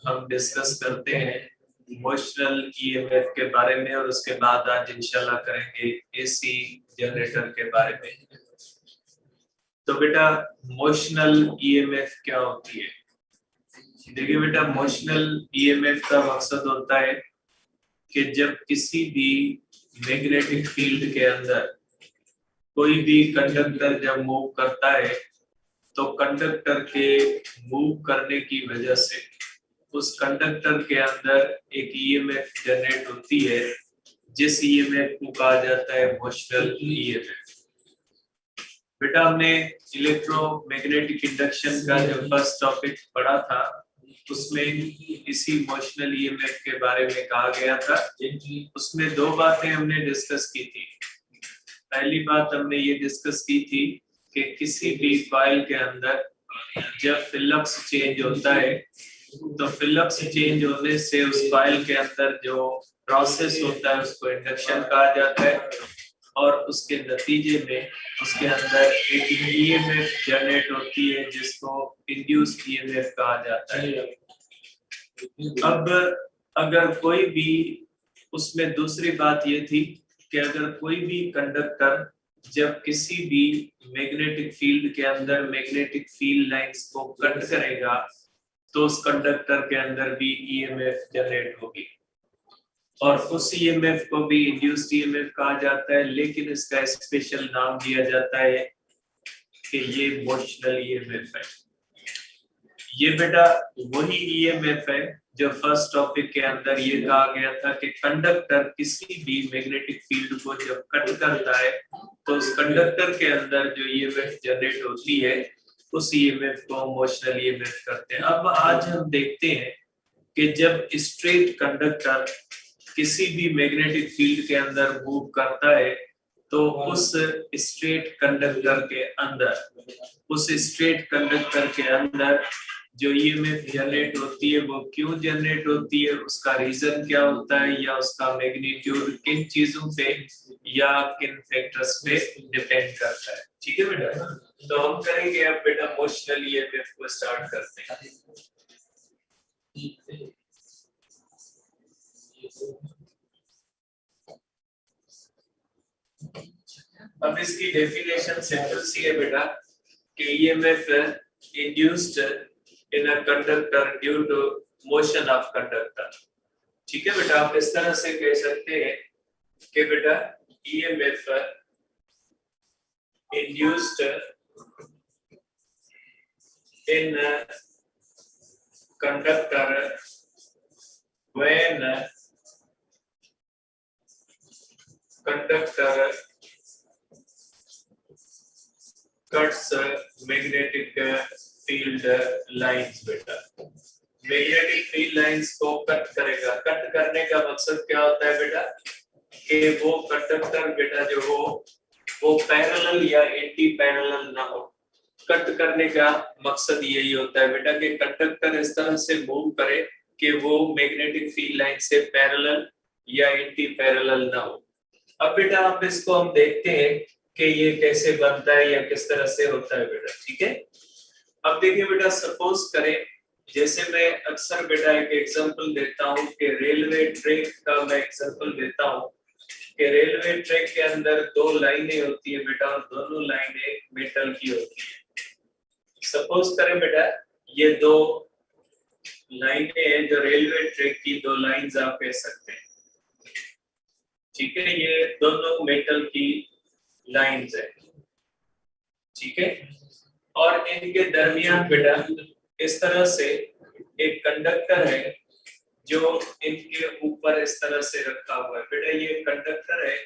हम डिस्कस करते हैं इमोशनल ईएमएफ के बारे में और उसके बाद आज इंशाल्लाह करेंगे एसी जनरेटर के बारे में। तो बेटा इमोशनल ईएमएफ क्या होती है? देखिए बेटा, इमोशनल ईएमएफ का मकसद होता है कि जब किसी भी मैग्नेटिक फील्ड के अंदर कोई भी कंडक्टर जब मूव करता है तो कंडक्टर के मूव करने की वजह से उस कंडक्टर के अंदर एक ईएमएफ जनरेट होती है, जिस ईएमएफ को कहा जाता है इमोशनल ईएमएफ। बेटा, हमने इलेक्ट्रोमैग्नेटिक इंडक्शन का जो फर्स्ट टॉपिक पढ़ा था उसमें इसी इमोशनल ईएमएफ के बारे में कहा गया था। उसमें दो बातें हमने डिस्कस की थी। पहली बात हमने ये डिस्कस की थी कि किसी भी कॉइल के अंदर जब फ्लक्स चेंज होता है तो फ्लक्स चेंज होने से उस कॉइल के अंदर जो प्रोसेस होता है उसको इंडक्शन कहा जाता है और उसके नतीजे में उसके अंदर एक ईएमएफ जनरेट होती है जिसको इंड्यूस्ड ईएमएफ कहा जाता है। अब अगर कोई भी, उसमें दूसरी बात ये थी कि अगर कोई भी कंडक्टर जब किसी भी मैग्नेटिक फील्ड के अंदर मैग्नेटिक फील्ड लाइंस को कट करेगा तो उस कंडक्टर के अंदर भी ईएमएफ जनरेट होगी और उस ईएमएफ को भी इंड्यूस्ड ईएमएफ कहा जाता है, लेकिन इसका स्पेशल नाम दिया जाता है कि ये इमोशनल ईएमएफ है। ये बेटा वही ईएमएफ है जो फर्स्ट टॉपिक के अंदर ये कहा गया था कि कंडक्टर किसी भी मैग्नेटिक फील्ड को जब कट करता है तो उस कंडक्टर के अंदर जो ईएमएफ जनरेट होती है उस ईएमएफ को इमोशनल ईएमएफ करते हैं। अब आज हम देखते हैं कि जब स्ट्रेट कंडक्टर किसी भी मैग्नेटिक फील्ड के अंदर मूव करता है तो उस स्ट्रेट कंडक्टर के अंदर जो ईएमएफ जनरेट होती है वो क्यों जनरेट होती है, उसका रीजन क्या होता है या उसका मैग्नीट्यूड किन चीजों पे या किन फैक्टर्स पे डिपेंड करता है। ठीक है बेटा, तो हम करेंगे अब बेटा इमोशनल ईएमएफ को स्टार्ट करते हैं। अब इसकी डेफिनेशन सिंपल सी है बेटा कि EMF induced in a conductor due to motion of conductor. ठीक है बेटा, आप इस तरह से कह सकते हैं कि बेटा EMF induced in conductor when conductor cuts magnetic field lines. बेटा मैग्नेटिक फील्ड लाइंस को कट करेगा। कट करने का मकसद क्या होता है बेटा कि वो कंडक्टर बेटा जो हो वो पैरेलल या एंटी पैरेलल ना हो। कट करने का मकसद यही होता है बेटा कि कंडक्टर इस तरह से मूव करे कि वो मैग्नेटिक फील्ड लाइन से पैरेलल या एंटी पैरेलल ना हो। अब बेटा आप इसको हम देखते हैं कि ये कैसे बनता है या किस तरह से होता है बेटा। ठीक है, अब देखिए बेटा, सपोज करें जैसे मैं अक्सर बेटा एक एग्जांपल देता हूं कि रेलवे ट्रैक का मैं एग्जांपल देता हूं कि रेलवे ट्रैक के अंदर दो लाइनें होती है बेटा और दोनों लाइनें मेटल की होती है। सपोज करें बेटा ये दो लाइनें हैं जो रेलवे ट्रैक की दो लाइंस आप कह सकते हैं। ठीक है, ये दोनों मेटल की लाइंस है। ठीक है, और इनके दरमियान बेटा इस तरह से एक कंडक्टर है जो इनके ऊपर इस तरह से रखा हुआ है। बेटा ये कंडक्टर है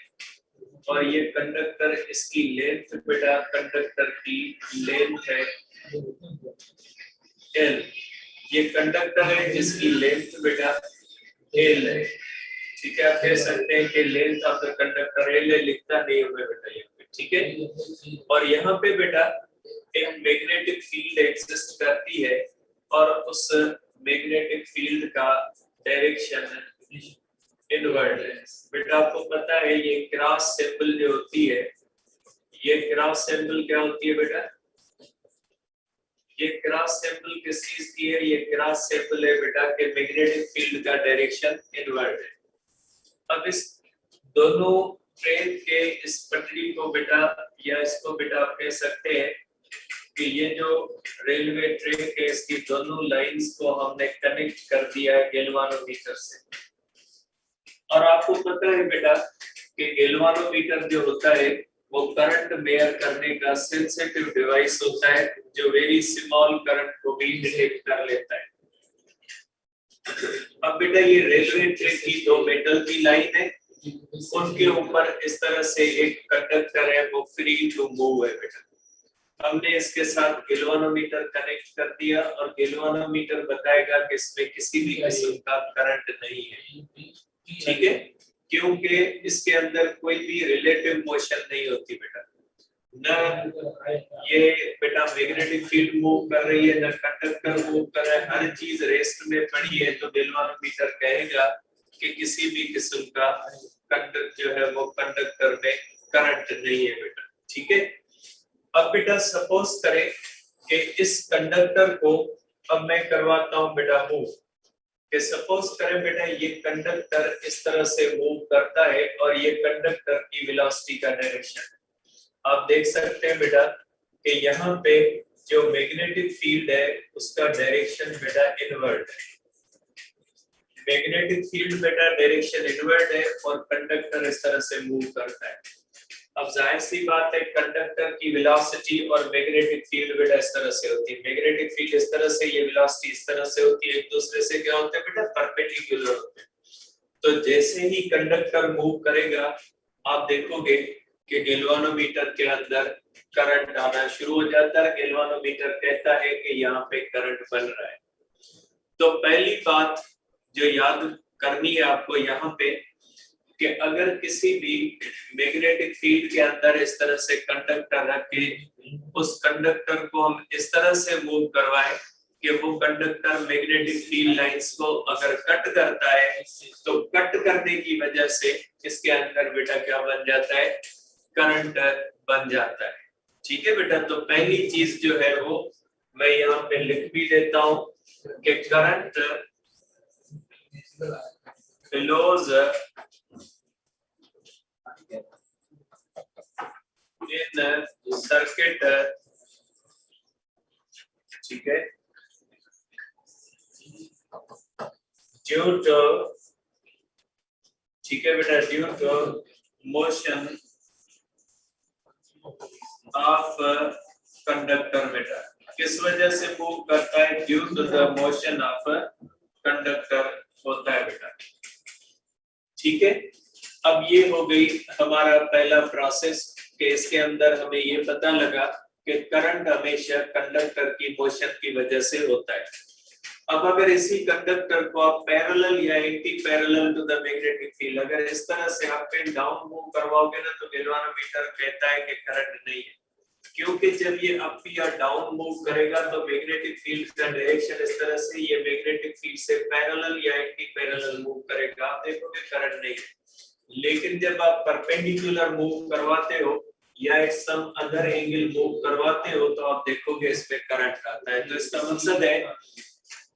और ये कंडक्टर, इसकी लेंथ बेटा कंडक्टर की लेंथ है L। ये कंडक्टर है जिसकी लेंथ बेटा L है। ठीक है, आप कह सकते हैं कि length of the conductor L है, लिखता नहीं हुआ बेटा ये। ठीक है, और यहाँ पे बेटा एक मैग्नेटिक फील्ड एग्जिस्ट करती है और उस मैग्नेटिक फील्ड का डायरेक्शन इनवर्ड है। बेटा आपको पता है ये क्रॉस सिंबल जो होती है, ये क्रॉस सिंबल क्या होती है बेटा? ये क्रॉस सैंपल किस चीज की है? ये क्रॉस सैंपल है बेटा के मैग्नेटिक फील्ड का डायरेक्शन इनवर्ट है। अब इस दोनों ट्रेन के इस पटरी को बेटा या इसको बेटा आप कह सकते हैं कि ये जो रेलवे ट्रैक है इसकी दोनों लाइंस को हमने कनेक्ट कर दिया है गैल्वानोमीटर से। और आपको पता है बेटा कि गैल्वानोमीटर जो होता है वो करंट मेयर करने का सेंसिटिव डिवाइस होता है जो वेरी स्मॉल करंट को भी डिटेक्ट कर लेता है। अब बेटा ये रेलवे ट्रैक की दो मेटल की लाइन है, उनके ऊपर इस तरह से एक कंडक्टर है वो फ्री टू मूव है बेटा। हमने इसके साथ गैल्वानोमीटर कनेक्ट कर दिया और गैल्वानोमीटर बताएगा कि इसमें किसी भी किस्म का करंट नहीं है, ठीक है, क्योंकि इसके अंदर कोई भी रिलेटिव मोशन नहीं होती बेटा। न ये बेटा मैग्नेटिक फील्ड मूव कर रही है, न कंडक्टर मूव कर रहा है, हर चीज रेस्ट में पड़ी है। तो गैल्वानोमीटर कहेगा कि किसी भी किस्म का कंडक्टर जो है वो कंडक्टर में करंट नहीं है बेटा, ठीक है। अब बेटा सपोज करें कि इस कंडक्टर को अब मैं करवाता हूं बेटा मूव, कि सपोज करें बेटा ये कंडक्टर इस तरह से मूव करता है और ये कंडक्टर की वेलोसिटी का डायरेक्शन। आप देख सकते हैं बेटा कि यहाँ पे जो मैग्नेटिक फील्ड है उसका डायरेक्शन बेटा इनवर्ट है। मैग्नेटिक फील्ड बेटा डायरेक्शन इनवर्ट है और कंडक्टर इस तरह से मूव करता है। अब जाहिर सी बात है कंडक्टर की वेलोसिटी और मैग्नेटिक फील्ड बेटा इस तरह से होती है। मैग्नेटिक फील्ड इस तरह से, ये वेलोसिटी इस तरह से होती है, एक दूसरे से क्या होते हैं बेटा? परपेंडिकुलर होते हैं। तो जैसे ही कंडक्टर मूव करेगा आप देखोगे कि गैल्वानोमीटर के अंदर करंट आना शुरू हो जाता है। गैल्वानोमीटर कहता है कि यहाँ पे करंट बन रहा है। तो पहली बात जो याद करनी है आपको यहाँ पे कि अगर किसी भी मैग्नेटिक फील्ड के अंदर इस तरह से कंडक्टर रख के उस कंडक्टर को हम इस तरह से मूव करवाएं कि वो कंडक्टर मैग्नेटिक फील्ड लाइंस को अगर कट करता है तो कट करने की वजह से इसके अंदर बेटा क्या बन जाता है? करंट बन जाता है, ठीक है बेटा। तो पहली चीज जो है वो मैं यहाँ पे लिख भी देता हूँ कि करंट फ्लोज इन सर्किट, ठीक है, ड्यू टू, ठीक है बेटा, due to motion of conductor बेटा। किस वजह से मूव करता है? Due to the motion of conductor होता है बेटा, ठीक है। अब ये हो गई हमारा पहला प्रोसेस कि इसके अंदर हमें ये पता लगा कि करंट हमेशा कंडक्टर की मोशन की वजह से होता है। अब अगर इसी कंडक्टर को आप पैरेलल या anti parallel to the magnetic field अगर इस तरह से आप पेन डाउन मूव करवाओगे ना तो गैल्वानोमीटर कहता है कि करंट नहीं है, क्योंकि जब ये अप या डाउन मूव करेगा तो मैग्नेटिक फील्ड का डायरेक्शन इस तरह से ये मैग्नेटिक फील्ड से पैरेलल या एंटी पैरेलल मूव करेगा, आप देखोगे करंट नहीं है। लेकिन जब आप परपेंडिकुलर मूव करवाते हो या at some other angle move करवाते हो तो आप देखोगे इसमें करंट आता है। तो इसका मकसद है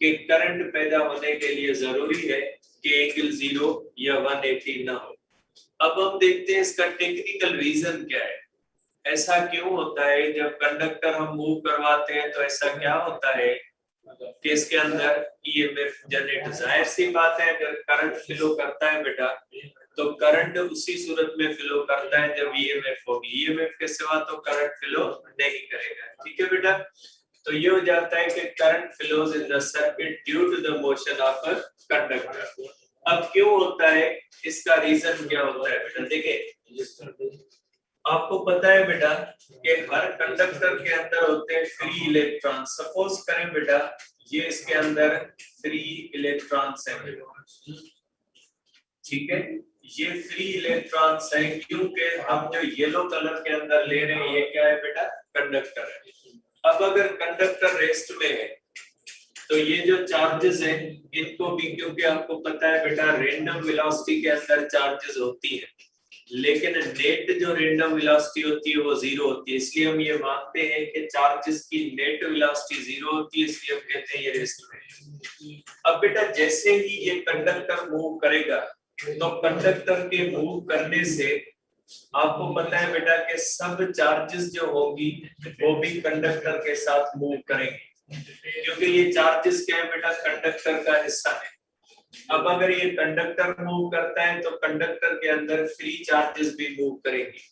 कि करंट पैदा होने के लिए जरूरी है कि एंगल 0 या 180 ना हो। अब हम देखते हैं इसका टेक्निकल रीजन क्या है, ऐसा क्यों होता है जब कंडक्टर हम मूव करवाते हैं तो ऐसा क्या होता है कि इसके अंदर ईएमएफ जनरेट। जाहिर सी बात है अगर करंट फ्लो करता है बेटा तो करंट उसी सूरत में फ्लो करता है जब ईएमएफ होगी, ईएमएफ के सिवा तो करंट फ्लो नहीं करेगा, ठीक है बेटा। तो ये हो जाता है कि current flows in the circuit due to the motion of a conductor. अब क्यों होता है, इसका रीजन क्या होता है बेटा? देखिए आपको पता है बेटा कि हर कंडक्टर के अंदर होते हैं फ्री इलेक्ट्रॉन। सपोज करें बेटा ये इसके अंदर फ्री इलेक्ट्रॉन्स हैं, ठीक है, ये फ्री इलेक्ट्रॉन्स हैं क्योंकि हम जो येलो कलर के अंदर ले रहे हैं ये क्या है बेटा? कंडक्टर है। अब अगर कंडक्टर रेस्ट में है तो ये जो चार्जेस हैं इनको भी, क्योंकि आपको पता है बेटा रैंडम वेलोसिटी के अंदर चार्जेस होती है, लेकिन नेट जो रेंडम वेलोसिटी होती है वो 0 होती है, इसलिए हम ये मानते हैं कि चार्जेस की नेट वेलोसिटी 0 होती है, इसलिए हम कहते हैं ये रेस्ट में। अब बेटा जैसे ही ये कंडक्टर मूव करेगा तो कंडक्टर के मूव करने से आपको पता है बेटा कि सब चार्जेस जो होगी वो भी कंडक्टर के साथ मूव करेंगे, क्योंकि ये चार्जेस क्या है बेटा, कंडक्टर का हिस्सा है। अब अगर ये कंडक्टर मूव करता है तो कंडक्टर के अंदर फ्री चार्जेस भी मूव करेंगी।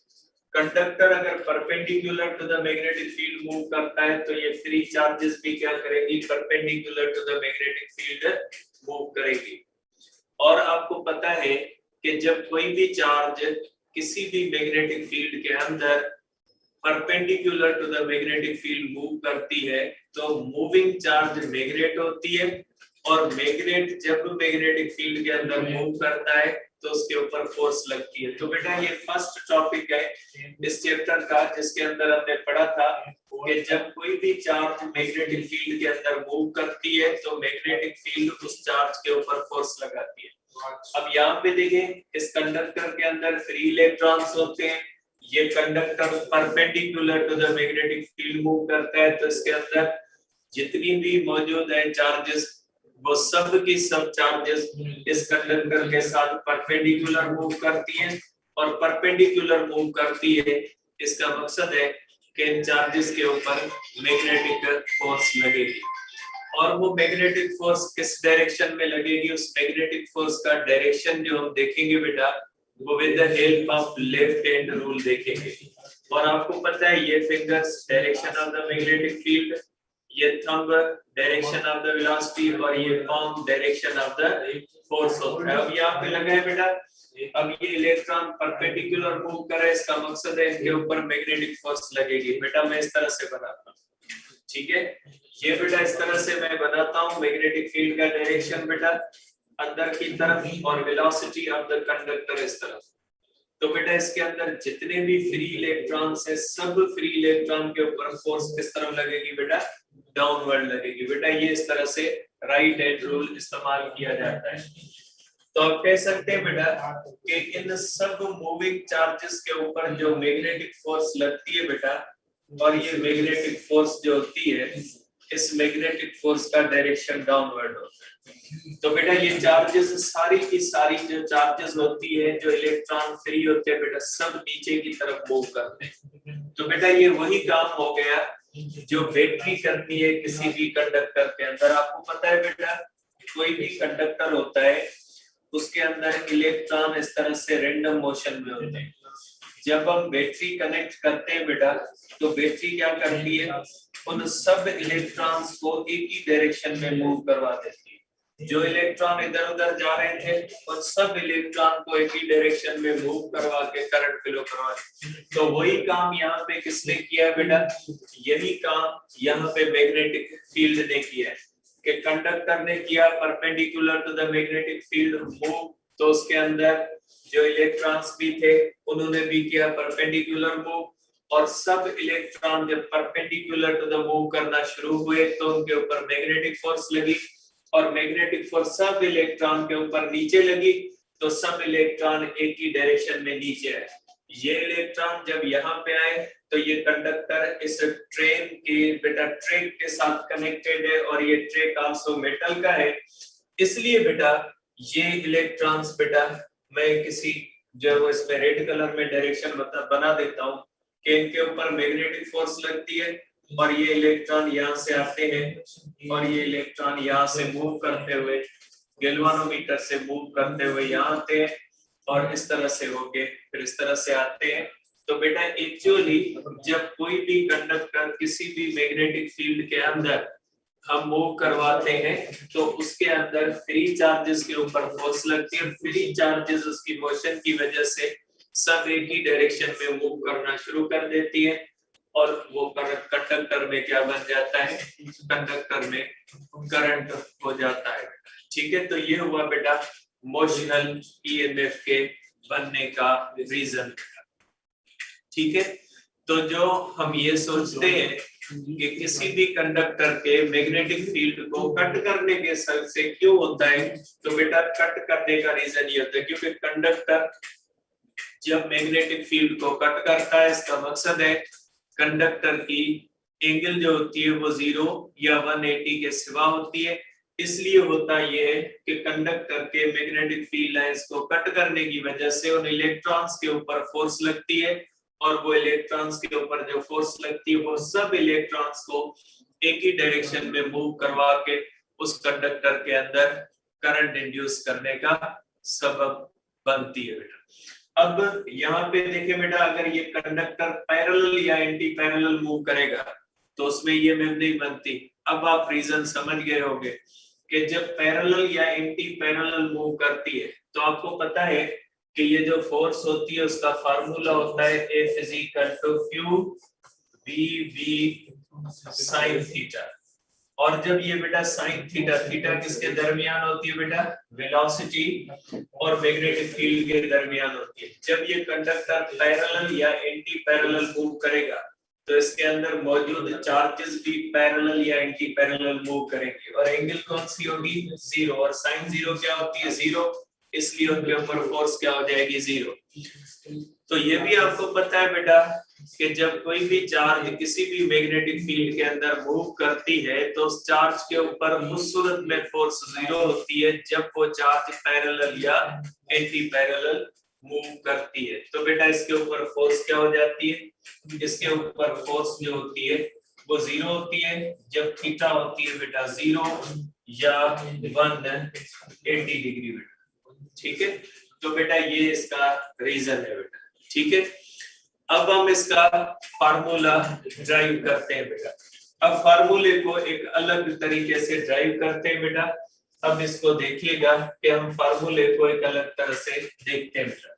कंडक्टर अगर perpendicular to the magnetic field move करता है तो ये फ्री चार्जेस भी क्या करेगी, perpendicular to the magnetic field move करेगी। और आपको पता है कि जब कोई भी चार्ज किसी भी मैग्नेटिक फील्ड के अंदर perpendicular to the magnetic field move करती है तो मूविंग चार्ज मैग्नेट होती है, और मैग्नेट जब मैग्नेटिक फील्ड के अंदर मूव करता है तो उसके ऊपर फोर्स लगती है। तो बेटा ये फर्स्ट टॉपिक है इस चैप्टर का जिसके अंदर हमने पढ़ा था कि जब कोई भी चार्ज मैग्नेटिक फील्ड के अंदर मूव करती है तो मैग्नेटिक फील्ड उस चार्ज के ऊपर फोर्स लगाती है। अब यहाँ पे देखें, इस कंडक्टर के अंदर फ्री इलेक्ट्रॉन्स होते हैं, ये conductor perpendicular to the magnetic field move करता है, तो इसके अंदर जितनी भी मौजूद है चार्जेस वो सब की सब चार्जेस इस कंडक्टर के साथ परपेंडिकुलर मूव करती हैं, और परपेंडिकुलर मूव करती है इसका मकसद है कि इन चार्जेस के ऊपर मैग्नेटिक फोर्स लगेगी। और वो मैग्नेटिक फोर्स किस डायरेक्शन में लगेगी, उस मैग्नेटिक फोर्स का डायरेक्शन जो हम देखेंगे बेटा वो with the help of left hand rule देखेंगे। और आपको पता है ये fingers direction of the magnetic field, ये thumb direction of the velocity, और ये palm direction of the force होता है। अब यहाँ पे लगा है बेटा, अब ये इलेक्ट्रॉन परपेंडिकुलर मूव कर रहा है, इसका मकसद है इनके ऊपर मैग्नेटिक फोर्स लगेगी। बेटा मैं इस तरह से बनाता हूँ, ठीक है, ये बेटा इस तरह से मैं बनाता हूँ मैग्नेटिक फील्ड का डायरेक्शन बेटा अंदर की तरफ, और वेलोसिटी ऑफ द कंडक्टर इस तरफ। तो बेटा इसके अंदर जितने भी फ्री इलेक्ट्रॉन्स है सब फ्री इलेक्ट्रॉन के ऊपर फोर्स किस तरफ लगेगी बेटा, डाउनवर्ड लगेगी। बेटा ये इस तरह से राइट हैंड रूल इस्तेमाल किया जाता है। तो आप कह सकते हैं बेटा कि इन सब मूविंग चार्जेस के ऊपर जो मैग्नेटिक फोर्स लगती है बेटा, और ये मैग्नेटिक फोर्स जो होती है इस मैग्नेटिक फोर्स का डायरेक्शन डाउनवर्ड होता है। तो बेटा ये चार्जेस सारी की सारी जो चार्जेस होती है जो इलेक्ट्रॉन फ्री होते हैं बेटा सब नीचे की तरफ मूव करते हैं। तो बेटा ये वही काम हो गया जो बैटरी करती है किसी भी कंडक्टर के अंदर। आपको पता है बेटा कोई भी कंडक्टर होता है उसके अंदर इलेक्ट्रॉन इस तरह से रैंडम मोशन में होते हैं। जब हम बैटरी कनेक्ट करते हैं बेटा तो बैटरी क्या करती है, उन सब इलेक्ट्रॉन्स को एक ही डायरेक्शन में मूव करवा देती है। जो इलेक्ट्रॉन इधर उधर जा रहे थे उन सब इलेक्ट्रॉन को एक ही डायरेक्शन में मूव करवा के करंट फ्लो करवा देती। तो वही काम यहाँ पे किसने किया है बेटा, यही काम यहाँ पे मैग्नेटिक फील्ड ने किया है कि कंडक्टर ने किया perpendicular to the magnetic field move, तो उसके अंदर जो इलेक्ट्रॉन्स भी थे उन्होंने भी किया परपेंडिकुलर मूव, और सब इलेक्ट्रॉन जब परपेंडिकुलर टू द मूव करना शुरू हुए तो उनके ऊपर मैग्नेटिक फोर्स लगी, और मैग्नेटिक फोर्स सब इलेक्ट्रॉन के ऊपर नीचे लगी तो सब इलेक्ट्रॉन एक ही डायरेक्शन में नीचे आए। ये इलेक्ट्रॉन जब यहाँ पे आए तो ये कंडक्टर इस ट्रेन के बेटा ट्रैक के साथ कनेक्टेड है, और ये ट्रैक आल्सो मेटल का है, इसलिए बेटा ये इलेक्ट्रॉन्स बेटा मैं किसी जो इसमें रेड कलर में डायरेक्शन बना देता हूँ कि इनके ऊपर मैग्नेटिक फोर्स लगती है, और ये इलेक्ट्रॉन यहाँ से आते हैं और ये इलेक्ट्रॉन यहाँ से मूव करते हुए गैल्वानोमीटर से मूव करते हुए यहाँ आते हैं, और इस तरह से होके फिर इस तरह से आते हैं। तो बेटा एक्चुअली जब कोई भी कंडक्टर किसी भी मैग्नेटिक फील्ड के अंदर हम मूव करवाते हैं तो उसके अंदर फ्री चार्जेस के ऊपर फोर्स लगती है। फ्री चार्जेस उसकी मोशन की वजह से सब एक ही डायरेक्शन में मूव करना शुरू कर देती है, और वो कंडक्टर में क्या बन जाता है, कंडक्टर में करंट हो जाता है। ठीक है, तो ये हुआ बेटा मोशनल ईएमएफ के बनने का रीजन। ठीक है, तो जो हम ये सोचते हैं कि किसी भी कंडक्टर के मैग्नेटिक फील्ड को कट करने के से क्यों होता है, तो बेटा कट करने का रीजन ये होता है क्योंकि कंडक्टर जब मैग्नेटिक फील्ड को कट करता है, इसका मकसद है कंडक्टर की एंगल जो होती है वो 0 या 180 के सिवा होती है। इसलिए होता ये है कि कंडक्टर के मैग्नेटिक फील्ड लाइंस को कट करने की वजह से उन इलेक्ट्रॉन्स के ऊपर फोर्स लगती है, और वो इलेक्ट्रॉन्स के ऊपर जो फोर्स लगती है वो सब इलेक्ट्रॉन्स को एक ही डायरेक्शन में मूव करवा के उस कंडक्टर के अंदर करंट इंड्यूस करने का सबब बनती है बेटा। अब यहाँ पे देखिए बेटा, अगर ये कंडक्टर पैरेलल या एंटी पैरेलल मूव करेगा तो उसमें ये वेव नहीं बनती। अब आप रीजन समझ गए होंगे कि जब पैरेलल या एंटी पैरेलल मूव करती है तो आपको पता है कि ये जो फोर्स होती है उसका फार्मूला होता है F = Q VV sin theta. और जब ये बेटा साइन थीटा, थीटा किसके दरमियान होती है बेटा? वेलोसिटी और मैग्नेटिक फील्ड के दरमियान होती है। जब ये कंडक्टर पैरेलल या एंटी पैरेलल मूव करेगा तो इसके अंदर मौजूद चार्जेस भी पैरेलल या एंटी पैरेलल मूव करेंगे, और एंगल कौन सी होगी? 0। और साइन 0 क्या होती है? 0। इसलिए उनके ऊपर फोर्स क्या हो जाएगी? 0। तो ये भी आपको पता है बेटा कि जब कोई भी चार्ज किसी भी मैग्नेटिक फील्ड के अंदर मूव करती है तो उस चार्ज के ऊपर उस सूरत में फोर्स 0 होती है जब वो चार्ज पैरेलल या एंटी पैरेलल मूव करती है। तो बेटा इसके ऊपर फोर्स क्या हो जाती है? इसके ऊपर फोर्स जो होती है वो 0 होती है जब थीटा होती है बेटा 0 या 180 डिग्री बेटा। ठीक है, तो बेटा ये इसका रीजन है बेटा। ठीक है, अब हम इसका फार्मूला ड्राइव करते हैं बेटा। अब फार्मूले को एक अलग तरीके से ड्राइव करते हैं बेटा। अब इसको देखिएगा कि हम फार्मूले को एक अलग तरह से देखते हैं बेटा।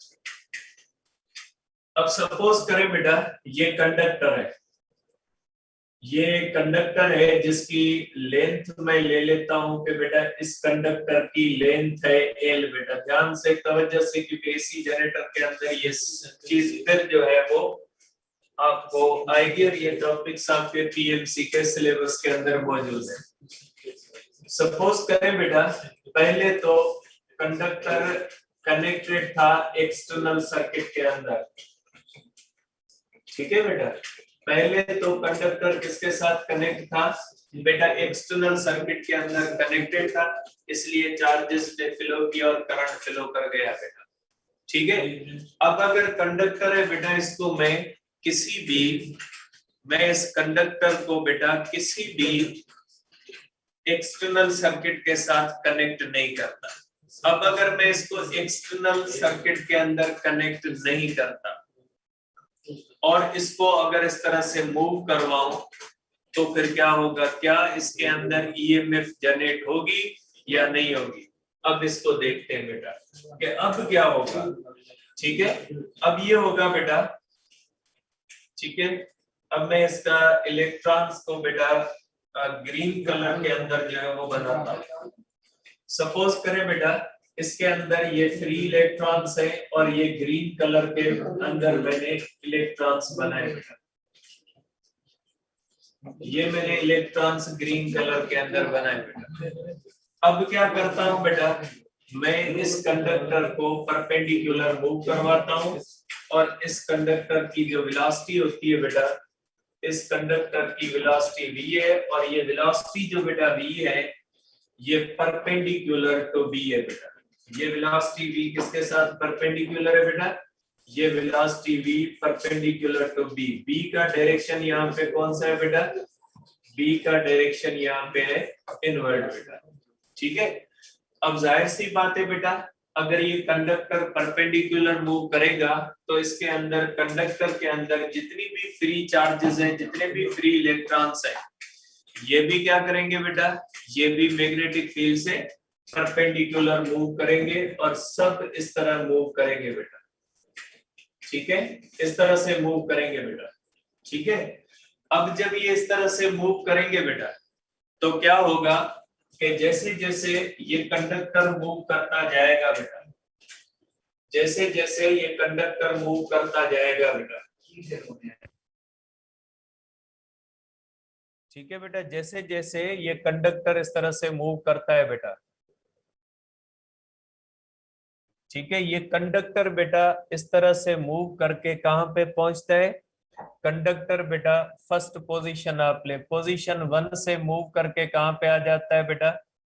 अब सपोज करें बेटा ये कंडक्टर है, ये कंडक्टर है जिसकी लेंथ मैं ले लेता हूं कि बेटा इस कंडक्टर की लेंथ है L बेटा। ध्यान से तवज्जो से, क्योंकि एसी जनरेटर के अंदर ये चीज फिर जो है वो आपको आएगी और ये टॉपिक्स आपके पीएमसी के सिलेबस के अंदर मौजूद है। सपोज करें बेटा पहले तो कंडक्टर कनेक्टेड था एक्सटर्नल सर्किट के अंदर। ठीक है बेटा, पहले तो कंडक्टर किसके साथ कनेक्ट था बेटा? एक्सटर्नल सर्किट के अंदर कनेक्टेड था, इसलिए चार्जेस ने फ्लो किया और करंट फ्लो कर गया बेटा। ठीक है, अब अगर कंडक्टर है बेटा, इसको मैं इस कंडक्टर को बेटा किसी भी एक्सटर्नल सर्किट के साथ कनेक्ट नहीं करता। अब अगर मैं इसको एक्सटर्नल सर्किट के अंदर कनेक्ट नहीं करता और इसको अगर इस तरह से मूव करवाऊं तो फिर क्या होगा? क्या इसके अंदर ईएमएफ जनरेट होगी या नहीं होगी? अब इसको देखते हैं बेटा कि अब क्या होगा। ठीक है, अब ये होगा बेटा। ठीक है, अब मैं इसका इलेक्ट्रॉन्स को बेटा ग्रीन कलर के अंदर जो है वो बनाता हूं। सपोज करें बेटा इसके अंदर ये फ्री इलेक्ट्रॉन्स है और ये ग्रीन कलर के अंदर मैंने इलेक्ट्रॉन्स बनाए बेटा। ये मैंने इलेक्ट्रॉन्स ग्रीन कलर के अंदर बनाए बेटा। अब क्या करता हूं बेटा, मैं इस कंडक्टर को परपेंडिकुलर मूव करवाता हूं और इस कंडक्टर की जो वेलोसिटी होती है बेटा, इस कंडक्टर की वेलोसिटी v है और ये वेलोसिटी जो बेटा v है ये परपेंडिकुलर टू b है बेटा। ये वेलोसिटी v किसके साथ परपेंडिकुलर है बेटा? ये velocity v perpendicular to b। b का डायरेक्शन यहाँ पे कौन सा है बेटा? b का डायरेक्शन यहाँ पे है इनवर्ट बेटा। ठीक है, अब जाहिर सी बात है बेटा, अगर ये कंडक्टर परपेंडिकुलर मूव करेगा तो इसके अंदर कंडक्टर के अंदर जितनी भी फ्री चार्जेस हैं, जितने भी फ्री इलेक्ट्रॉन्स हैं, ये भी क्या करेंगे बेटा? ये भी मैग्नेटिक फील्ड से परपेंडिकुलर मूव करेंगे और सब इस तरह मूव करेंगे बेटा। ठीक है, इस तरह से मूव करेंगे बेटा। ठीक है, अब जब ये इस तरह से मूव करेंगे बेटा तो क्या होगा कि जैसे जैसे ये कंडक्टर मूव करता जाएगा बेटा, जैसे जैसे ये कंडक्टर मूव करता जाएगा बेटा, ठीक है बेटा, जैसे जैसे ये कंडक्टर इस तरह से मूव करता है बेटा, ठीक है। ये कंडक्टर बेटा इस तरह से मूव करके कहां पे पहुंचता है, कंडक्टर बेटा फर्स्ट पोजीशन आप ले, पोजीशन 1 से मूव करके कहां पे आ जाता है बेटा,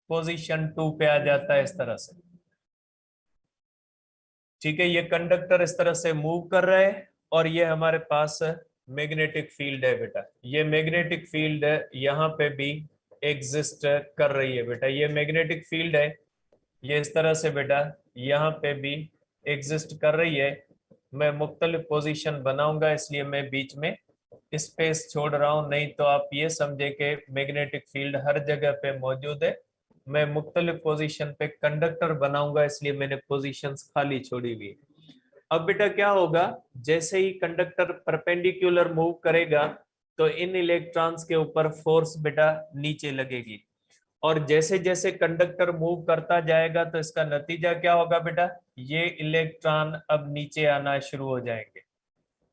पोजीशन 2 पे आ जाता है इस तरह से। ठीक है, ये कंडक्टर इस तरह से मूव कर रहा है और ये हमारे पास मैग्नेटिक फील्ड है बेटा। ये मैग्नेटिक फील्ड यहाँ पे भी एग्जिस्ट कर रही है बेटा। ये मैग्नेटिक फील्ड है, ये इस तरह से बेटा यहाँ पे भी एग्जिस्ट कर रही है। मैं मुख्तलिफ पोजीशन बनाऊंगा इसलिए मैं बीच में स्पेस छोड़ रहा हूं, नहीं तो आप ये समझे कि मैग्नेटिक फील्ड हर जगह पे मौजूद है। मैं मुख्तलिफ पोजीशन पे कंडक्टर बनाऊंगा इसलिए मैंने पोजीशंस खाली छोड़ी हुई है। अब बेटा क्या होगा, जैसे ही कंडक्टर परपेंडिकुलर मूव करेगा तो इन इलेक्ट्रॉन्स के ऊपर फोर्स बेटा नीचे लगेगी, और जैसे जैसे कंडक्टर मूव करता जाएगा तो इसका नतीजा क्या होगा बेटा, ये इलेक्ट्रॉन अब नीचे आना शुरू हो जाएंगे।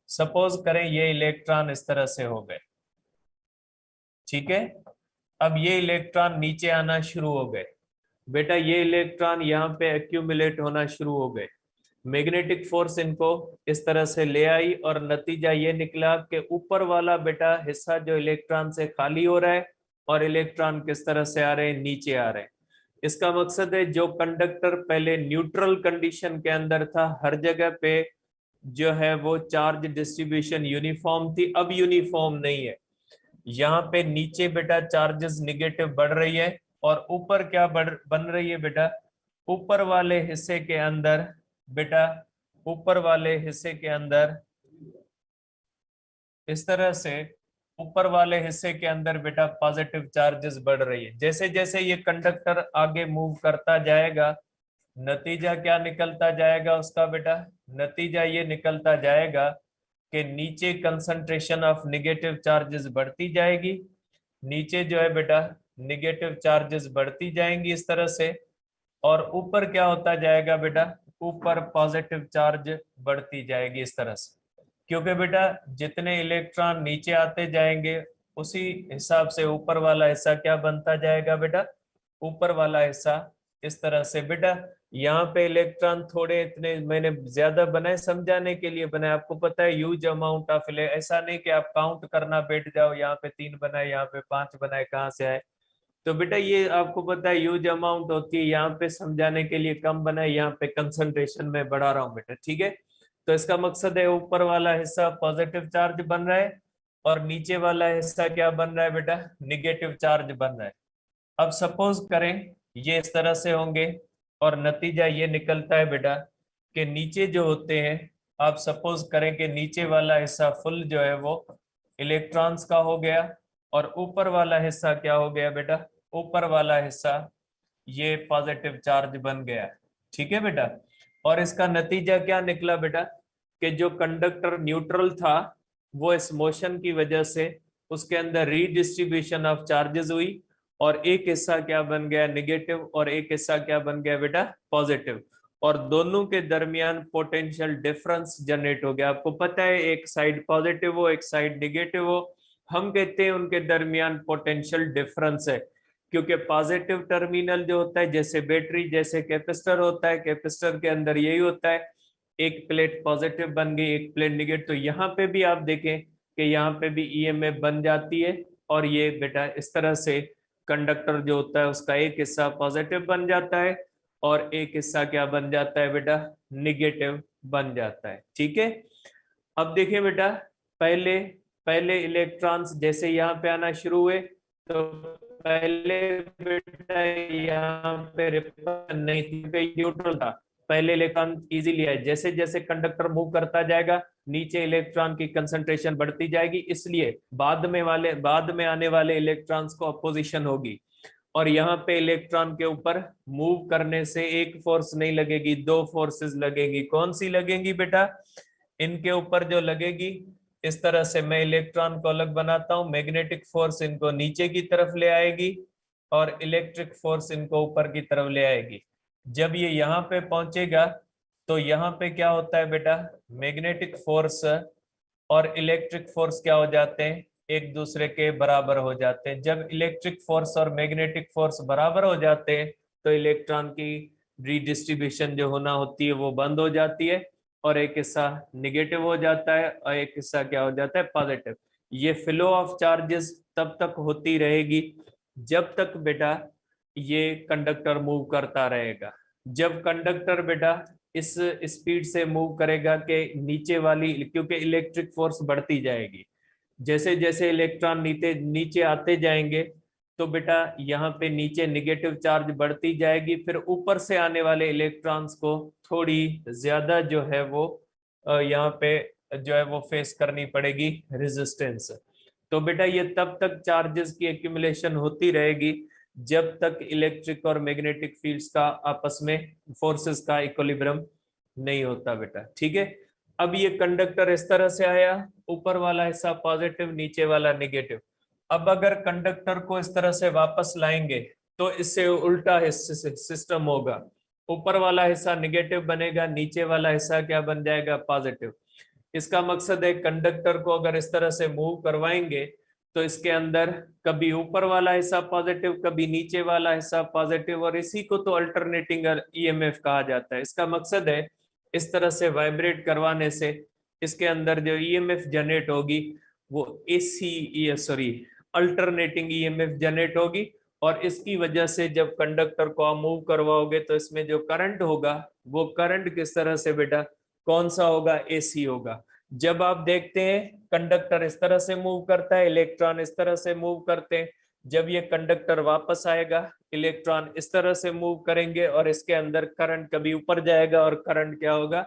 सपोज करें ये इलेक्ट्रॉन इस तरह से हो गए, ठीक है। अब ये इलेक्ट्रॉन नीचे आना शुरू हो गए बेटा, ये इलेक्ट्रॉन यहाँ पे एक्यूमुलेट होना शुरू हो गए। मैग्नेटिक फोर्स इनको इस तरह से ले आई और नतीजा ये निकला कि ऊपर वाला बेटा हिस्सा जो इलेक्ट्रॉन से खाली हो रहा है और इलेक्ट्रॉन किस तरह से आ रहे हैं, नीचे आ रहे हैं। इसका मकसद है जो कंडक्टर पहले न्यूट्रल कंडीशन के अंदर था, हर जगह पे जो है वो चार्ज डिस्ट्रीब्यूशन यूनिफॉर्म थी, अब यूनिफॉर्म नहीं है। यहाँ पे नीचे बेटा चार्जेस निगेटिव बढ़ रही है और ऊपर क्या बन रही है बेटा, ऊपर वाले हिस्से के अंदर बेटा, ऊपर वाले हिस्से के अंदर इस तरह से ऊपर वाले हिस्से के अंदर बेटा पॉजिटिव चार्जेस बढ़ रही है। जैसे जैसे ये कंडक्टर आगे मूव करता जाएगा नतीजा क्या निकलता जाएगा उसका बेटा, नतीजा ये निकलता जाएगा कि नीचे कंसंट्रेशन ऑफ निगेटिव चार्जेस बढ़ती जाएगी, नीचे जो है बेटा निगेटिव चार्जेस बढ़ती जाएंगी इस तरह से, और ऊपर क्या होता जाएगा बेटा, ऊपर पॉजिटिव चार्ज बढ़ती जाएगी इस तरह से। क्योंकि बेटा जितने इलेक्ट्रॉन नीचे आते जाएंगे उसी हिसाब से ऊपर वाला हिस्सा क्या बनता जाएगा बेटा, ऊपर वाला हिस्सा इस तरह से। बेटा यहाँ पे इलेक्ट्रॉन थोड़े इतने मैंने ज्यादा बनाए समझाने के लिए बनाए, आपको पता है ह्यूज अमाउंट ऑफ ऐसा नहीं कि आप काउंट करना बैठ जाओ, यहाँ पे 3 बनाए यहाँ पे 5 बनाए कहाँ से आए। तो बेटा ये आपको पता है ह्यूज अमाउंट होती है, यहाँ पे समझाने के लिए कम बनाए, यहाँ पे कंसंट्रेशन में बढ़ा रहा हूँ बेटा, ठीक है। तो इसका मकसद है ऊपर वाला हिस्सा पॉजिटिव चार्ज बन रहा है और नीचे वाला हिस्सा क्या बन रहा है बेटा, निगेटिव चार्ज बन रहा है। अब सपोज करें ये इस तरह से होंगे और नतीजा ये निकलता है बेटा कि नीचे जो होते हैं, आप सपोज करें कि नीचे वाला हिस्सा फुल जो है वो इलेक्ट्रॉन्स का हो गया और ऊपर वाला हिस्सा क्या हो गया बेटा, ऊपर वाला हिस्सा ये पॉजिटिव चार्ज बन गया, ठीक है बेटा। और इसका नतीजा क्या निकला बेटा कि जो कंडक्टर न्यूट्रल था वो इस मोशन की वजह से उसके अंदर रीडिस्ट्रीब्यूशन ऑफ चार्जेस हुई और एक हिस्सा क्या बन गया, निगेटिव, और एक हिस्सा क्या बन गया बेटा, पॉजिटिव, और दोनों के दरमियान पोटेंशियल डिफरेंस जनरेट हो गया। आपको पता है एक साइड पॉजिटिव हो एक साइड निगेटिव हो, हम कहते हैं उनके दरमियान पोटेंशियल डिफरेंस है, क्योंकि पॉजिटिव टर्मिनल जो होता है जैसे बैटरी जैसे कैपेसिटर होता है, कैपेसिटर के अंदर यही होता है, एक प्लेट पॉजिटिव बन गई एक प्लेट निगेटिव। तो यहाँ पे भी आप देखें कि यहाँ पे भी ईएमएफ बन जाती है और ये बेटा इस तरह से कंडक्टर जो होता है उसका एक हिस्सा पॉजिटिव बन जाता है और एक हिस्सा क्या बन जाता है बेटा, निगेटिव बन जाता है, ठीक है। अब देखिए बेटा पहले पहले इलेक्ट्रॉन्स जैसे यहाँ पे आना शुरू हुए तो पहले बेटा यहाँ पे रिपल नहीं थी, न्यूट्रल था, पहले इलेक्ट्रॉन इजीली आए, जैसे जैसे कंडक्टर मूव करता जाएगा नीचे इलेक्ट्रॉन की कंसंट्रेशन बढ़ती जाएगी, इसलिए बाद में आने वाले इलेक्ट्रॉन्स को अपोजिशन होगी और यहाँ पे इलेक्ट्रॉन के ऊपर मूव करने से एक फोर्स नहीं लगेगी, 2 फोर्सेस लगेंगी। कौन सी लगेंगी बेटा, इनके ऊपर जो लगेगी इस तरह से, मैं इलेक्ट्रॉन को अलग बनाता हूं, मैग्नेटिक फोर्स इनको नीचे की तरफ ले आएगी और इलेक्ट्रिक फोर्स इनको ऊपर की तरफ ले आएगी। जब ये यहाँ पे पहुंचेगा तो यहाँ पे क्या होता है बेटा, मैग्नेटिक फोर्स और इलेक्ट्रिक फोर्स क्या हो जाते हैं, एक दूसरे के बराबर हो जाते हैं। जब इलेक्ट्रिक फोर्स और मैग्नेटिक फोर्स बराबर हो जाते हैं तो इलेक्ट्रॉन की रीडिस्ट्रीब्यूशन जो होना होती है वो बंद हो जाती है और एक हिस्सा निगेटिव हो जाता है और एक हिस्सा क्या हो जाता है, पॉजिटिव। ये फ्लो ऑफ चार्जेस तब तक होती रहेगी जब तक बेटा ये कंडक्टर मूव करता रहेगा। जब कंडक्टर बेटा इस स्पीड से मूव करेगा कि नीचे वाली, क्योंकि इलेक्ट्रिक फोर्स बढ़ती जाएगी, जैसे जैसे इलेक्ट्रॉन नीचे नीचे आते जाएंगे तो बेटा यहाँ पे नीचे निगेटिव चार्ज बढ़ती जाएगी, फिर ऊपर से आने वाले इलेक्ट्रॉन्स को थोड़ी ज्यादा जो है वो यहाँ पे जो है वो फेस करनी पड़ेगी रेजिस्टेंस। तो बेटा ये तब तक चार्जेस की एक्यूमुलेशन होती रहेगी जब तक इलेक्ट्रिक और मैग्नेटिक फील्ड्स का आपस में फोर्सेस का इक्विलिब्रियम नहीं होता बेटा, ठीक है। अब ये कंडक्टर इस तरह से आया, ऊपर वाला हिस्सा पॉजिटिव, नीचे वाला नेगेटिव। अब अगर कंडक्टर को इस तरह से वापस लाएंगे तो इससे उल्टा सिस्टम होगा, ऊपर वाला हिस्सा नेगेटिव बनेगा, नीचे वाला हिस्सा क्या बन जाएगा, पॉजिटिव। इसका मकसद है कंडक्टर को अगर इस तरह से मूव करवाएंगे तो इसके अंदर कभी ऊपर वाला हिस्सा पॉजिटिव, कभी नीचे वाला हिस्सा पॉजिटिव, और इसी को तो अल्टरनेटिंग ईएमएफ कहा जाता है। इसका मकसद है इस तरह से वाइब्रेट करवाने से इसके अंदर जो ईएमएफ जनरेट होगी वो अल्टरनेटिंग ईएमएफ जनरेट होगी, और इसकी वजह से जब कंडक्टर को आप मूव करवाओगे तो इसमें जो करंट होगा वो करंट किस तरह से बेटा, कौन सा होगा, एसी होगा। जब आप देखते हैं कंडक्टर इस तरह से मूव करता है, इलेक्ट्रॉन इस तरह से मूव करते हैं, जब ये कंडक्टर वापस आएगा इलेक्ट्रॉन इस तरह से मूव करेंगे और इसके अंदर करंट कभी ऊपर जाएगा और करंट क्या होगा,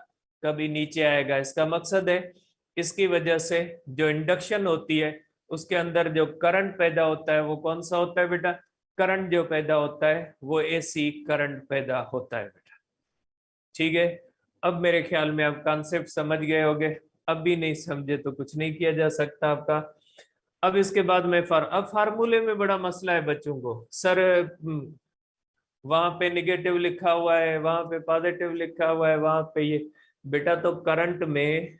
कभी नीचे आएगा। इसका मकसद है इसकी वजह से जो इंडक्शन होती है उसके अंदर जो करंट पैदा होता है वो कौन सा होता है बेटा, करंट जो पैदा होता है वो एसी करंट पैदा होता है बेटा, ठीक है। अब मेरे ख्याल में आप कॉन्सेप्ट समझ गए होंगे, अब भी नहीं समझे तो कुछ नहीं किया जा सकता आपका। अब इसके बाद में अब फार्मूले में बड़ा मसला है बच्चों को, सर वहां पे निगेटिव लिखा हुआ है, वहां पे पॉजिटिव लिखा हुआ है, वहां पे ये। बेटा तो करंट में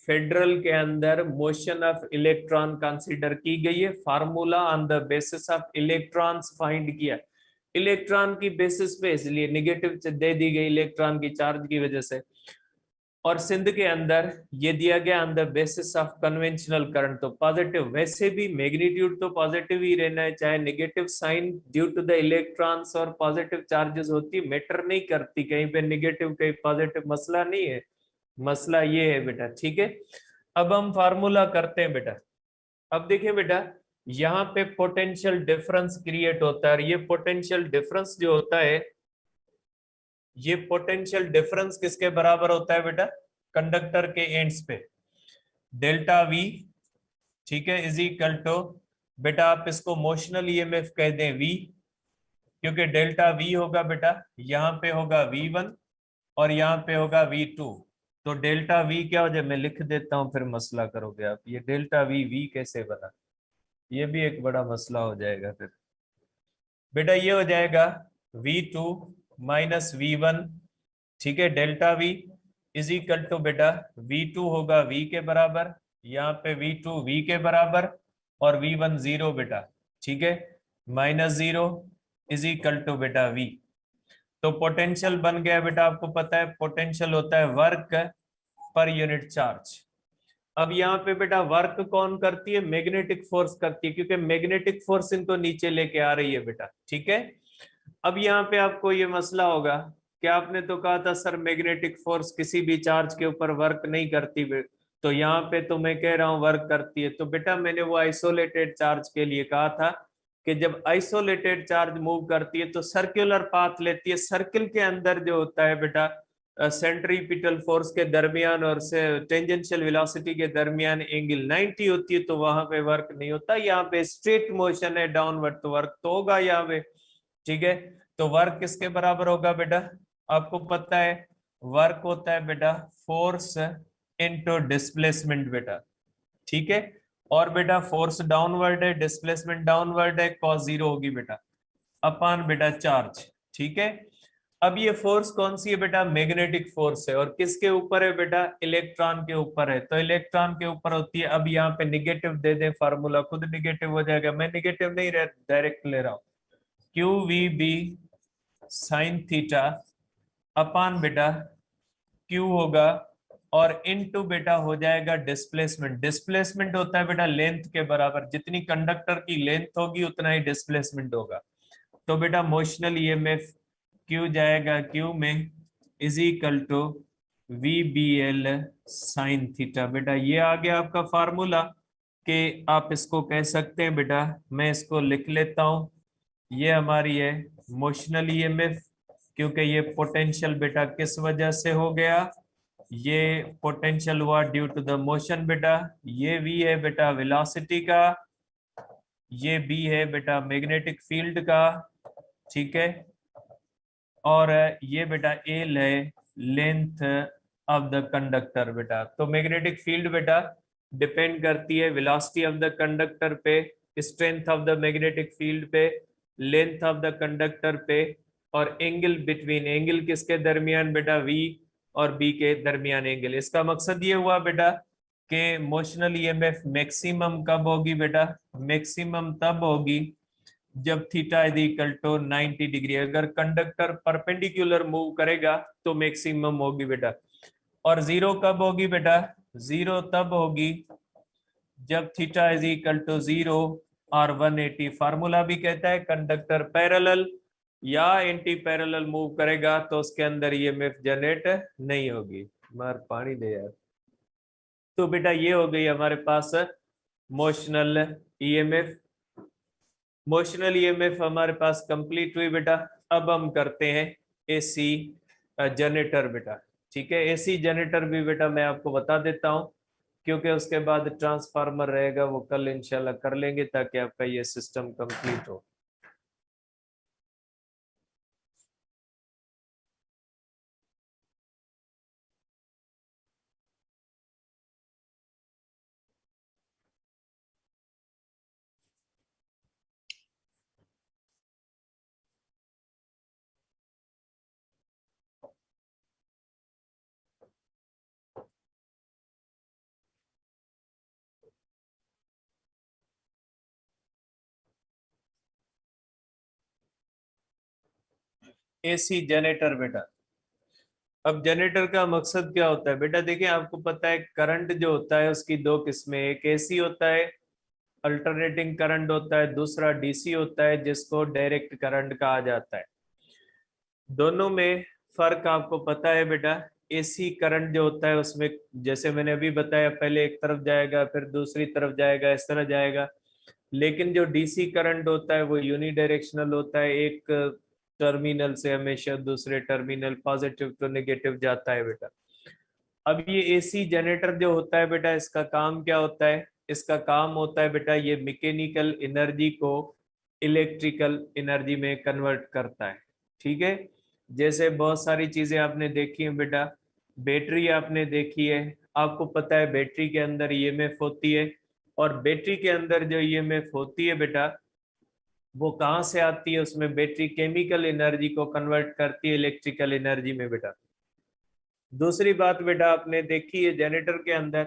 फेडरल के अंदर मोशन ऑफ इलेक्ट्रॉन कंसीडर की गई है, formula on the basis of electrons find किया, इलेक्ट्रॉन की बेसिस पे, इसलिए निगेटिव दे दी गई इलेक्ट्रॉन की चार्ज की वजह से। और सिंध के अंदर ये दिया गया on the basis of conventional current, तो पॉजिटिव, वैसे भी मैग्नीट्यूड तो पॉजिटिव ही रहना है, चाहे negative sign due to the electrons और पॉजिटिव चार्जेस होती, मैटर नहीं करती, कहीं पे नेगेटिव कहीं पॉजिटिव, मसला नहीं है, मसला ये है बेटा, ठीक है। अब हम फार्मूला करते हैं बेटा। अब देखिए बेटा यहाँ पे पोटेंशियल डिफरेंस क्रिएट होता है, ये पोटेंशियल डिफरेंस जो होता है, ये पोटेंशियल डिफरेंस किसके बराबर होता है बेटा, कंडक्टर के एंड्स पे डेल्टा वी, ठीक है, इज इक्वल टू, बेटा आप इसको मोशनल ईएमएफ कह दें वी, क्योंकि डेल्टा वी होगा बेटा, यहाँ पे होगा V1 और यहाँ पे होगा V2, तो डेल्टा वी क्या हो जाए, मैं लिख देता हूं फिर मसला करोगे आप, ये डेल्टा वी कैसे बना, ये भी एक बड़ा मसला हो जाएगा फिर बेटा। ये हो जाएगा V2 माइनस V1, ठीक है, delta V is equal to बेटा V2 होगा V के बराबर, यहाँ पे V2 V के बराबर और V1 0 बेटा, ठीक है, माइनस 0 इज इक्वल टू बेटा V। तो पोटेंशियल बन गया बेटा, आपको पता है पोटेंशियल होता है वर्क पर यूनिट चार्ज। अब यहाँ पे बेटा वर्क कौन करती है, मैग्नेटिक फोर्स करती है, क्योंकि मैग्नेटिक फोर्स इनको नीचे लेके आ रही है बेटा, ठीक है। अब यहाँ पे आपको ये मसला होगा कि आपने तो कहा था सर मैग्नेटिक फोर्स किसी भी चार्ज के ऊपर वर्क नहीं करती, तो यहाँ पे तो मैं कह रहा हूँ वर्क करती है। तो बेटा मैंने वो आइसोलेटेड चार्ज के लिए कहा था कि जब आइसोलेटेड चार्ज मूव करती है तो सर्कुलर पाथ लेती है, सर्किल के अंदर जो होता है बेटा सेंट्रीपिटल फोर्स के दरमियान और से टेंजेंशियल वेलोसिटी के दरमियान एंगल 90 होती है, तो वहां पे वर्क नहीं होता। यहाँ पे स्ट्रेट मोशन है डाउनवर्ड, तो वर्क तो होगा यहाँ पे, ठीक है। तो वर्क किसके बराबर होगा बेटा, आपको पता है वर्क होता है बेटा फोर्स इनटू डिस्प्लेसमेंट बेटा, ठीक है। और बेटा फोर्स डाउनवर्ड है, डिस्प्लेसमेंट डाउनवर्ड है, cos 0 होगी बेटा अपान बेटा चार्ज, ठीक है। अब ये फोर्स कौन सी है बेटा, मैग्नेटिक फोर्स है, और किसके ऊपर है बेटा, इलेक्ट्रॉन के ऊपर है, तो इलेक्ट्रॉन के ऊपर होती है। अब यहाँ पे निगेटिव दे दें, फार्मूला खुद निगेटिव हो जाएगा, मैं निगेटिव नहीं डायरेक्ट ले रहा हूं, Q V B sine theta upon बेटा क्यू होगा, और इनटू बेटा हो जाएगा डिस्प्लेसमेंट। डिस्प्लेसमेंट होता है बेटा लेंथ के बराबर, जितनी कंडक्टर की लेंथ होगी उतना ही डिस्प्लेसमेंट होगा। तो बेटा मोशनल ईएमएफ क्यू जाएगा क्यू में is equal to V B L sine theta. बेटा ये आ गया आपका फार्मूला, कि आप इसको कह सकते हैं बेटा, मैं इसको लिख लेता हूं, ये हमारी है मोशनल ईएमएफ, क्योंकि ये पोटेंशियल बेटा किस वजह से हो गया, ये पोटेंशियल हुआ ड्यू टू द मोशन बेटा। ये v है बेटा वेलोसिटी का, ये b है बेटा मैग्नेटिक फील्ड का, ठीक है, और ये बेटा एल है लेंथ ऑफ द कंडक्टर बेटा। तो मैग्नेटिक फील्ड बेटा डिपेंड करती है वेलोसिटी ऑफ द कंडक्टर पे, strength of the magnetic field पे, लेंथ ऑफ द कंडक्टर पे, और एंगल बिटवीन, एंगल किसके दरमियान बेटा, v और b के दरमियान एंगल। इसका मकसद ये हुआ बेटा कि मोशनल ईएमएफ मैक्सिमम कब होगी बेटा, मैक्सिमम तब होगी जब theta is equal to 90 degree. अगर कंडक्टर परपेंडिकुलर मूव करेगा तो मैक्सिमम होगी बेटा। और जीरो कब होगी बेटा, जीरो तब होगी जब थीटा इज इक्वल टू 0 और 180। फार्मूला भी कहता है कंडक्टर पैरेलल या एंटी पैरेलल मूव करेगा तो उसके अंदर ईएमएफ जनरेट नहीं होगी। मार पानी दे यार। तो बेटा ये हो गई हमारे पास मोशनल ईएमएफ। मोशनल ईएमएफ हमारे पास कंप्लीट हुई बेटा। अब हम करते हैं एसी जनरेटर बेटा, ठीक है। एसी जनरेटर भी बेटा मैं आपको बता देता हूं, क्योंकि उसके बाद ट्रांसफार्मर रहेगा वो कल इंशाल्लाह कर लेंगे ताकि आपका ये सिस्टम कंप्लीट हो। एसी जनरेटर बेटा, अब जनरेटर का मकसद क्या होता है बेटा, देखिए आपको पता है करंट जो होता है उसकी दो किस्में, एक एसी होता है अल्टरनेटिंग करंट होता है, दूसरा डीसी होता है जिसको डायरेक्ट करंट कहा जाता है। दोनों में फर्क आपको पता है बेटा। एसी करंट जो होता है उसमें जैसे मैंने अभी बताया पहले एक तरफ जाएगा फिर दूसरी तरफ जाएगा, इस तरह जाएगा। लेकिन जो डीसी करंट होता है वो यूनिडायरेक्शनल होता है, एक टर्मिनल से हमेशा दूसरे टर्मिनल पॉजिटिव टू नेगेटिव जाता है बेटा। अब ये एसी जनरेटर जो होता है बेटा इसका काम क्या होता है, इसका काम होता है बेटा ये मैकेनिकल एनर्जी को इलेक्ट्रिकल एनर्जी में कन्वर्ट करता है, ठीक है। जैसे बहुत सारी चीजें आपने देखी हैं बेटा, बैटरी आपने देखी है, आपको पता है बैटरी के अंदर ईएमएफ होती है, और बैटरी के अंदर जो ईएमएफ होती है बेटा वो कहाँ से आती है, उसमें बैटरी केमिकल एनर्जी को कन्वर्ट करती है इलेक्ट्रिकल एनर्जी में बेटा। दूसरी बात बेटा आपने देखी है जनरेटर के अंदर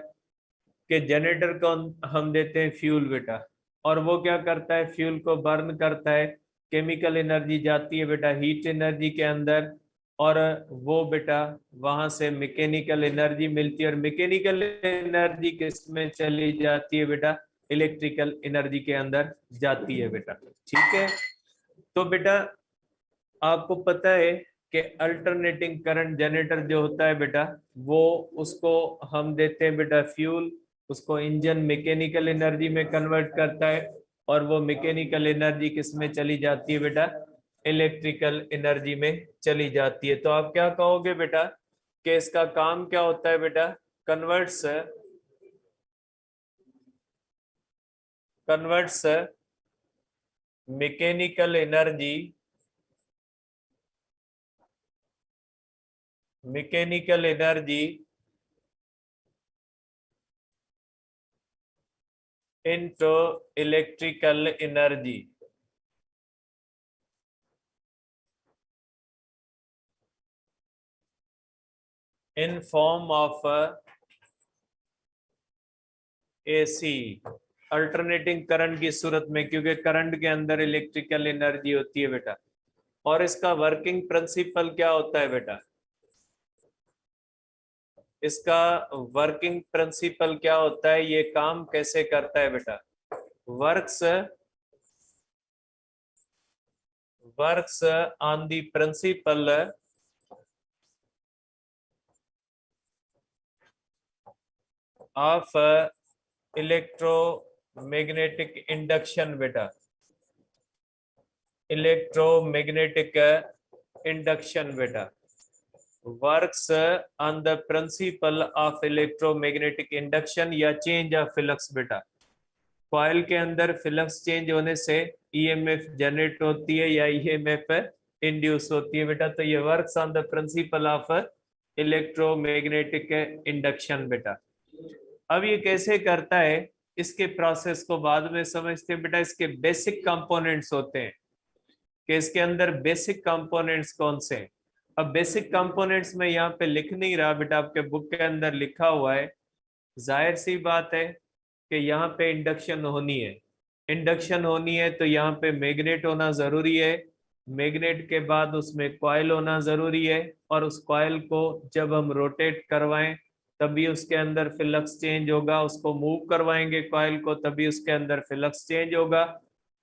कि जनरेटर को हम देते हैं फ्यूल बेटा, और वो क्या करता है फ्यूल को बर्न करता है, केमिकल एनर्जी जाती है बेटा हीट एनर्जी के अंदर, और वो बेटा वहां से मैकेनिकल एनर्जी मिलती है, और मैकेनिकल एनर्जी किस में चली जाती है बेटा, इलेक्ट्रिकल एनर्जी के अंदर जाती है बेटा, ठीक है। तो बेटा आपको पता है कि अल्टरनेटिंग करंट जनरेटर जो होता है बेटा वो उसको हम देते हैं बेटा फ्यूल, उसको इंजन मैकेनिकल एनर्जी में कन्वर्ट करता है, और वो मैकेनिकल एनर्जी किस में चली जाती है बेटा, इलेक्ट्रिकल एनर्जी में चली जाती है। तो आप क्या कहोगे बेटा कि इसका काम क्या होता है बेटा, converts mechanical energy into electrical energy in form of AC alternating current की सूरत में, क्योंकि करंट के अंदर इलेक्ट्रिकल एनर्जी होती है बेटा। और इसका वर्किंग प्रिंसिपल क्या होता है बेटा, इसका वर्किंग प्रिंसिपल क्या होता है, ये काम कैसे करता है बेटा? Works on the principle of electromagnetic induction बेटा, इलेक्ट्रोमैग्नेटिक इंडक्शन बेटा, works on the principle of electromagnetic induction या चेंज ऑफ फ्लक्स बेटा। कॉइल के अंदर फ्लक्स चेंज होने से ईएमएफ जनरेट होती है या ईएमएफ इंड्यूस होती है बेटा। तो ये works on the principle of electromagnetic induction बेटा। अब ये कैसे करता है, इसके प्रोसेस को बाद में समझते हैं बेटा। इसके बेसिक कंपोनेंट्स होते हैं कि इसके अंदर बेसिक कंपोनेंट्स कौन से हैं। अब बेसिक कंपोनेंट्स में यहाँ पे लिख नहीं रहा बेटा, आपके बुक के अंदर लिखा हुआ है। जाहिर सी बात है कि यहाँ पे इंडक्शन होनी है, इंडक्शन होनी है तो यहाँ पे मैग्नेट होना जरूरी है। मैग्नेट के बाद उसमें कॉइल होना जरूरी है, और उस कॉइल को जब हम रोटेट करवाएं तभी उसके अंदर फ्लक्स चेंज होगा। उसको मूव करवाएंगे कॉइल को तभी उसके अंदर फ्लक्स चेंज होगा।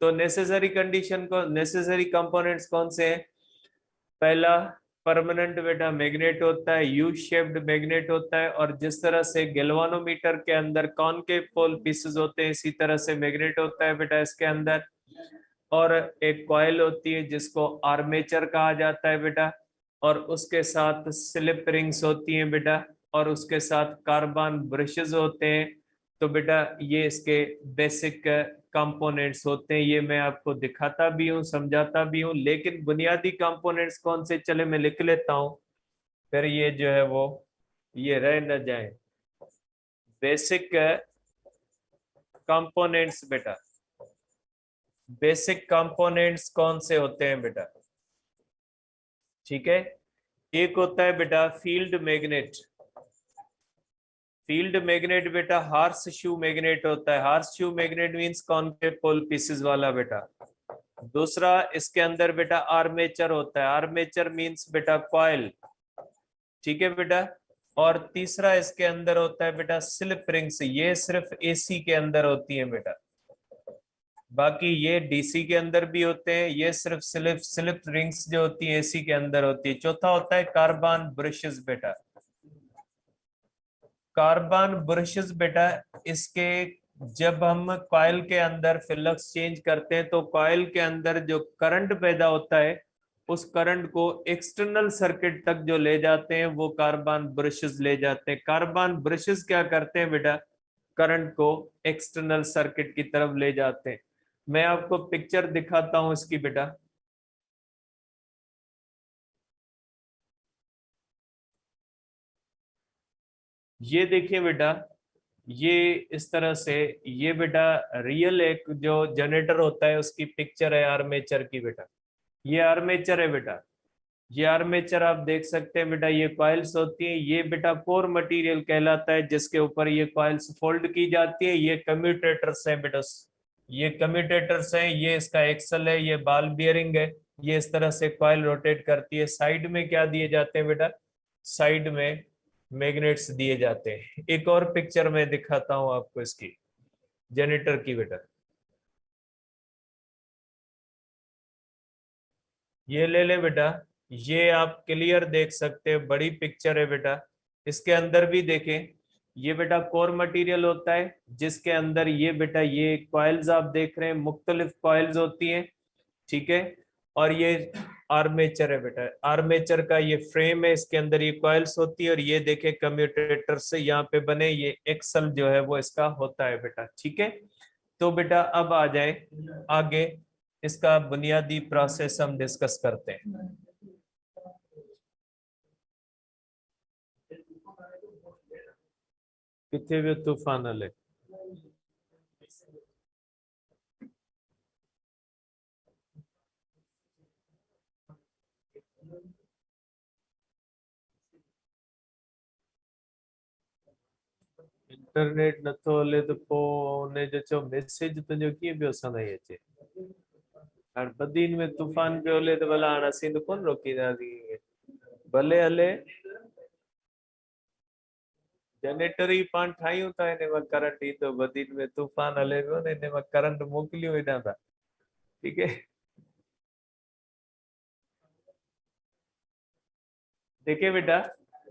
तो नेसेसरी कंडीशन को, नेसेसरी कंपोनेंट्स कौन से हैं? पहला परमानेंट बेटा मैग्नेट होता है, यू शेप्ड मैग्नेट होता है, और जिस तरह से गैल्वानोमीटर के अंदर कॉनकेव पोल पीसेस होते हैं इसी तरह से मैग्नेट होता है बेटा इसके अंदर। और एक कॉइल होती है जिसको आर्मेचर कहा जाता है बेटा, और उसके साथ स्लिप रिंग्स होती हैं बेटा, और उसके साथ कार्बन ब्रशेस होते हैं। तो बेटा ये इसके बेसिक कंपोनेंट्स होते हैं। ये मैं आपको दिखाता भी हूँ, समझाता भी हूँ, लेकिन बुनियादी कंपोनेंट्स कौन से, चले मैं लिख लेता हूँ, फिर ये जो है वो ये रह न जाए। बेसिक कंपोनेंट्स बेटा, बेसिक कंपोनेंट्स कौन से होते हैं बेटा? ठीक है, एक होता है बेटा फील्ड मैग्नेट। फील्ड मैग्नेट बेटा हार्स शू मैग्नेट होता है। हार्स शू मैग्नेट मींस कॉनकेव पोल पीसेस वाला बेटा। दूसरा इसके अंदर बेटा आर्मेचर होता है। आर्मेचर मींस बेटा कॉइल, ठीक है बेटा। और तीसरा इसके अंदर होता है बेटा स्लिप रिंग्स। ये सिर्फ एसी के अंदर होती है बेटा, बाकी ये डीसी के अंदर भी होते हैं। ये सिर्फ स्लिप स्लिप रिंग्स जो होती है एसी के अंदर होती है। चौथा होता है कार्बन ब्रशेस बेटा। कार्बन ब्रशेस बेटा इसके जब हम कॉइल के अंदर फ्लक्स चेंज करते हैं तो कॉइल के अंदर जो करंट पैदा होता है उस करंट को एक्सटर्नल सर्किट तक जो ले जाते हैं वो कार्बन ब्रशेस ले जाते हैं। कार्बन ब्रशेस क्या करते हैं बेटा? करंट को एक्सटर्नल सर्किट की तरफ ले जाते हैं। मैं आपको पिक्चर दिखाता हूं इसकी बेटा। ये देखिए बेटा, ये इस तरह से, ये बेटा रियल एक जो जनरेटर होता है उसकी पिक्चर है आर्मेचर की बेटा। ये आर्मेचर है बेटा। ये आर्मेचर आप देख सकते हैं बेटा। ये कॉइल्स होती हैं। ये बेटा कोर मटेरियल कहलाता है जिसके ऊपर ये कॉइल्स फोल्ड की जाती है। ये कम्यूटेटर्स हैं बेटा, ये कम्यूटेटर्स हैं। ये इसका एक्सल है, ये बॉल बियरिंग है। ये इस तरह से कॉइल रोटेट करती है। साइड में क्या दिए जाते हैं बेटा? साइड में मैग्नेट्स दिए जाते हैं। एक और पिक्चर में दिखाता हूं आपको इसकी जनरेटर की बेटा। ये ले ले बेटा, ये आप क्लियर देख सकते हैं, बड़ी पिक्चर है बेटा। इसके अंदर भी देखें, ये बेटा कोर मटेरियल होता है जिसके अंदर ये बेटा ये कॉइल्स आप देख रहे हैं, मुख्तलिफ कॉइल्स होती हैं, ठीक है। और ये आर्मेचर है बेटा। आर्मेचर का ये फ्रेम है, इसके अंदर ये कॉइल्स होती है, और ये देखे कम्यूटेटर से यहाँ पे बने ये एक्सल जो है वो इसका होता है बेटा, ठीक है। तो बेटा अब आ जाए आगे, इसका बुनियादी प्रोसेस हम डिस्कस करते हैं। कितने भी तूफान हले इंटरनेट नथो हले तो पोइ उन जो मैसेज तुंहिंजो कीअं पियो सदाईं अचे? हाणे बदीन में तूफान पियो हले त भला हाणे असीं त कोन रोकींदासीं, भले हले। जनरेटर ही पाण ठाहियूं था हिन में करंट ई तो बदीन में तूफान हले पियो न हिन में करंट मोकिलियो हेॾां था ठीक है। देखिए बेटा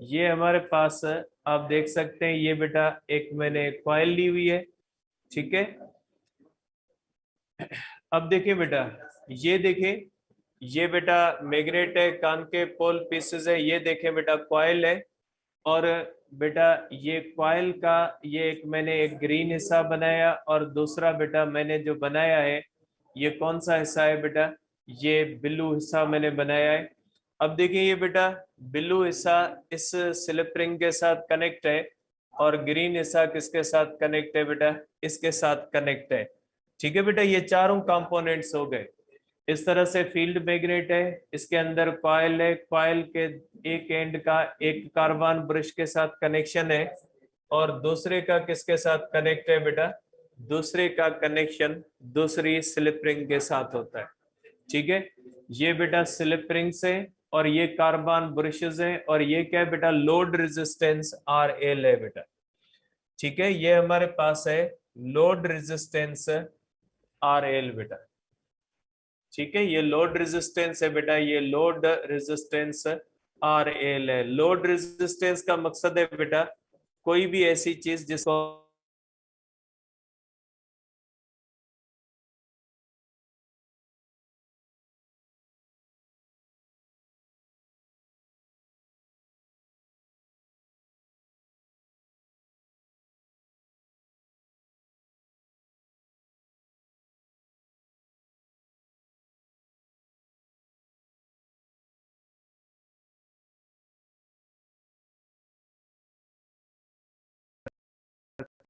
ये हमारे पास आप देख सकते हैं ये बेटा एक मैंने कॉइल ली हुई है ठीक है। अब देखिए बेटा ये देखिए ये बेटा मैग्नेट है कान के पोल पीसेस है ये देखें बेटा कॉइल है और बेटा ये कॉइल का ये एक मैंने एक ग्रीन हिस्सा बनाया और दूसरा बेटा मैंने जो बनाया है ये कौन सा हिस्सा है बेटा ये ब्लू हिस्सा मैंने बनाया है। अब देखिए ये बेटा ब्लू हिस्सा इस स्लिप रिंग के साथ कनेक्ट है और ग्रीन हिस्सा किसके साथ कनेक्ट है बेटा इसके साथ कनेक्ट है ठीक है बेटा। ये चारों कंपोनेंट्स हो गए। इस तरह से फील्ड मैग्नेट है इसके अंदर कॉइल है कॉइल के एक एंड का एक कार्बन ब्रश के साथ कनेक्शन है और दूसरे का किसके साथ कनेक्ट है बेटा दूसरे का कनेक्शन दूसरी स्लिप रिंग के साथ होता है ठीक है। ये बेटा स्लिप रिंग्स है और ये कार्बन ब्रशेस है और ये क्या है बेटा लोड रेजिस्टेंस आर एल है बेटा ठीक है। ये हमारे पास है लोड रेजिस्टेंस आर एल बेटा ठीक है। ये लोड रेजिस्टेंस है बेटा ये लोड रेजिस्टेंस आर एल है। लोड रेजिस्टेंस का मकसद है बेटा कोई भी ऐसी चीज जिसको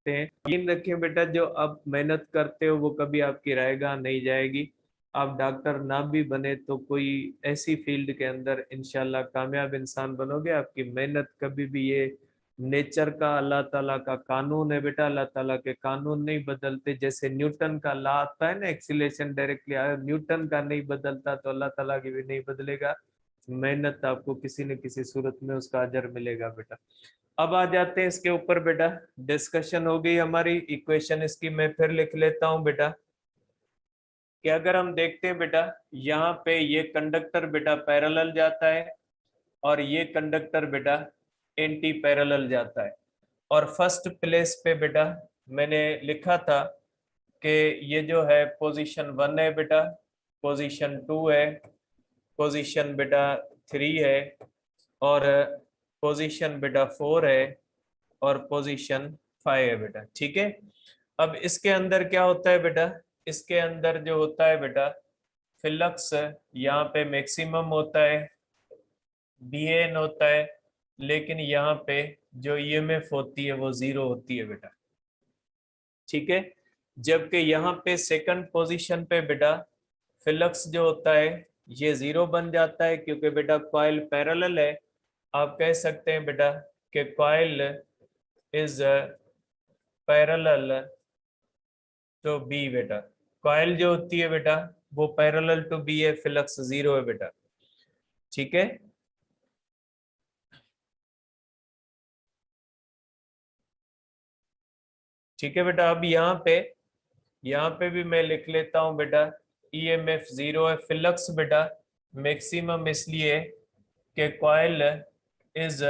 हैं यकीन रखें बेटा जो आप मेहनत करते हो वो कभी आपकी रहेगा नहीं जाएगी। आप डॉक्टर ना भी बने तो कोई ऐसी फील्ड के अंदर इंशाल्लाह कामयाब इंसान बनोगे। आपकी मेहनत कभी भी ये नेचर का अल्लाह ताला का कानून है बेटा अल्लाह ताला के कानून नहीं बदलते। जैसे न्यूटन का लॉ आता है ना एक्सीलरेशन डायरेक्टली न्यूटन का नहीं बदलता तो अल्लाह ताला की भी नहीं बदलेगा। मेहनत आपको किसी न किसी सूरत में उसका अजर मिलेगा बेटा। अब आ जाते हैं इसके ऊपर बेटा डिस्कशन हो गई हमारी इक्वेशन इसकी मैं फिर लिख लेता हूं बेटा कि अगर हम देखते हैं बेटा यहाँ पे ये कंडक्टर बेटा पैरेलल जाता है और ये कंडक्टर बेटा एंटी पैरेलल जाता है और फर्स्ट प्लेस पे बेटा मैंने लिखा था कि ये जो है पोजीशन 1 है बेटा पोजीशन 2 है पोजीशन बेटा 3 है और पोजीशन बेटा 4 है और पोजीशन 5 है बेटा ठीक है। अब इसके अंदर क्या होता है बेटा इसके अंदर जो होता है बेटा फ्लक्स यहाँ पे मैक्सिमम होता है bn होता है लेकिन यहाँ पे जो ईएमएफ होती है वो 0 होती है बेटा ठीक है। जबकि यहाँ पे सेकंड पोजीशन पे बेटा फ्लक्स जो होता है ये 0 बन जाता है क्योंकि बेटा कॉइल पैरेलल है। आप कह सकते हैं बेटा कि coil is parallel to B बेटा कॉइल जो होती है बेटा वो पैरेलल टू बी है फ्लक्स 0 है बेटा ठीक है। ठीक है बेटा अब यहाँ पे भी मैं लिख लेता हूं बेटा ईएमएफ 0 है फ्लक्स बेटा मैक्सिमम इसलिए कि coil is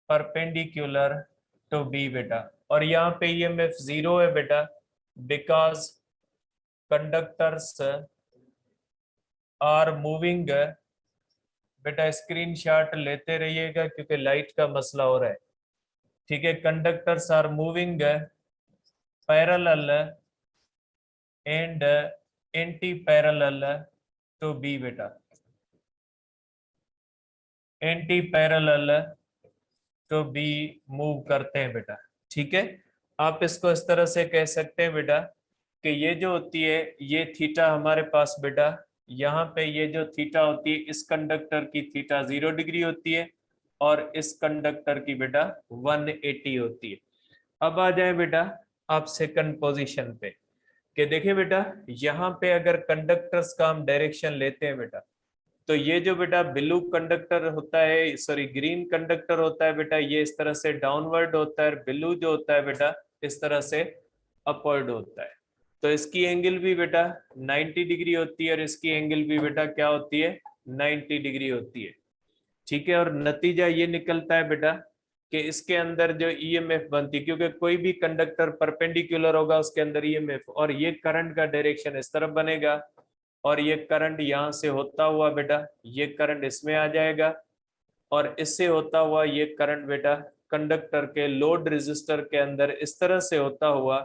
perpendicular to B बेटा और यहाँ पे ईएमएफ 0 है बेटा बिकॉज कंडक्टर्स आर मूविंग बेटा स्क्रीनशॉट लेते रहिएगा क्योंकि लाइट का मसला हो रहा है ठीक है। Conductors are moving parallel and anti parallel to B बेटा anti parallel to B move करते हैं बेटा ठीक है। आप इसको इस तरह से कह सकते हैं बेटा कि ये जो होती है ये थीटा हमारे पास बेटा यहाँ पे ये जो थीटा होती है इस कंडक्टर की थीटा 0 डिग्री होती है और इस कंडक्टर की बेटा 180 होती है। अब आ जाए बेटा आप सेकंड पोजीशन पे कि देखिए बेटा यहाँ पे अगर कंडक्टर्स का हम डायरेक्शन लेते हैं बेटा तो ये जो बेटा ब्लू कंडक्टर होता है, सॉरी ग्रीन कंडक्टर होता है बेटा, ये इस तरह से डाउनवर्ड होता है, ब्लू जो होता है बेटा इस तरह से अपवर्ड होता है। तो इसकी एंगल भी बेटा 90 डिग्री होती है और इसकी एंगल भी बेटा क्या होती है, 90 डिग्री होती है। ठीक है, और नतीजा ये निकलता है बेटा कि इसके अंदर जो ईएमएफ बनती है, क्योंकि कोई भी कंडक्टर परपेंडिकुलर होगा उसके अंदर ईएमएफ, और ये करंट का डायरेक्शन इस तरफ बनेगा और ये करंट यहाँ से होता हुआ बेटा ये करंट इसमें आ जाएगा और इससे होता हुआ ये करंट बेटा कंडक्टर के लोड रेजिस्टर के अंदर इस तरह से होता हुआ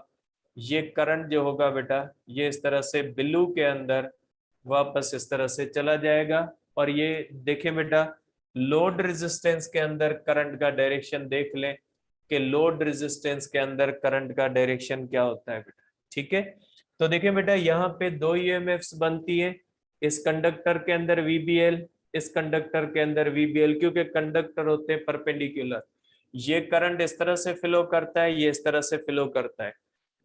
ये करंट जो होगा बेटा ये इस तरह से ब्लू के अंदर वापस इस तरह से चला जाएगा। और ये देखें बेटा लोड रेजिस्टेंस के अंदर करंट का डायरेक्शन देख लें कि लोड रेजिस्टेंस के अंदर करंट का डायरेक्शन क्या होता है बेटा। ठीक है, तो देखें बेटा यहाँ पे दो ईएमएफ्स बनती है, इस कंडक्टर के अंदर वीबीएल, इस कंडक्टर के अंदर वीबीएल, क्योंकि कंडक्टर होते हैं परपेंडिकुलर। ये करंट इस तरह से फ्लो करता है, ये इस तरह से फ्लो करता है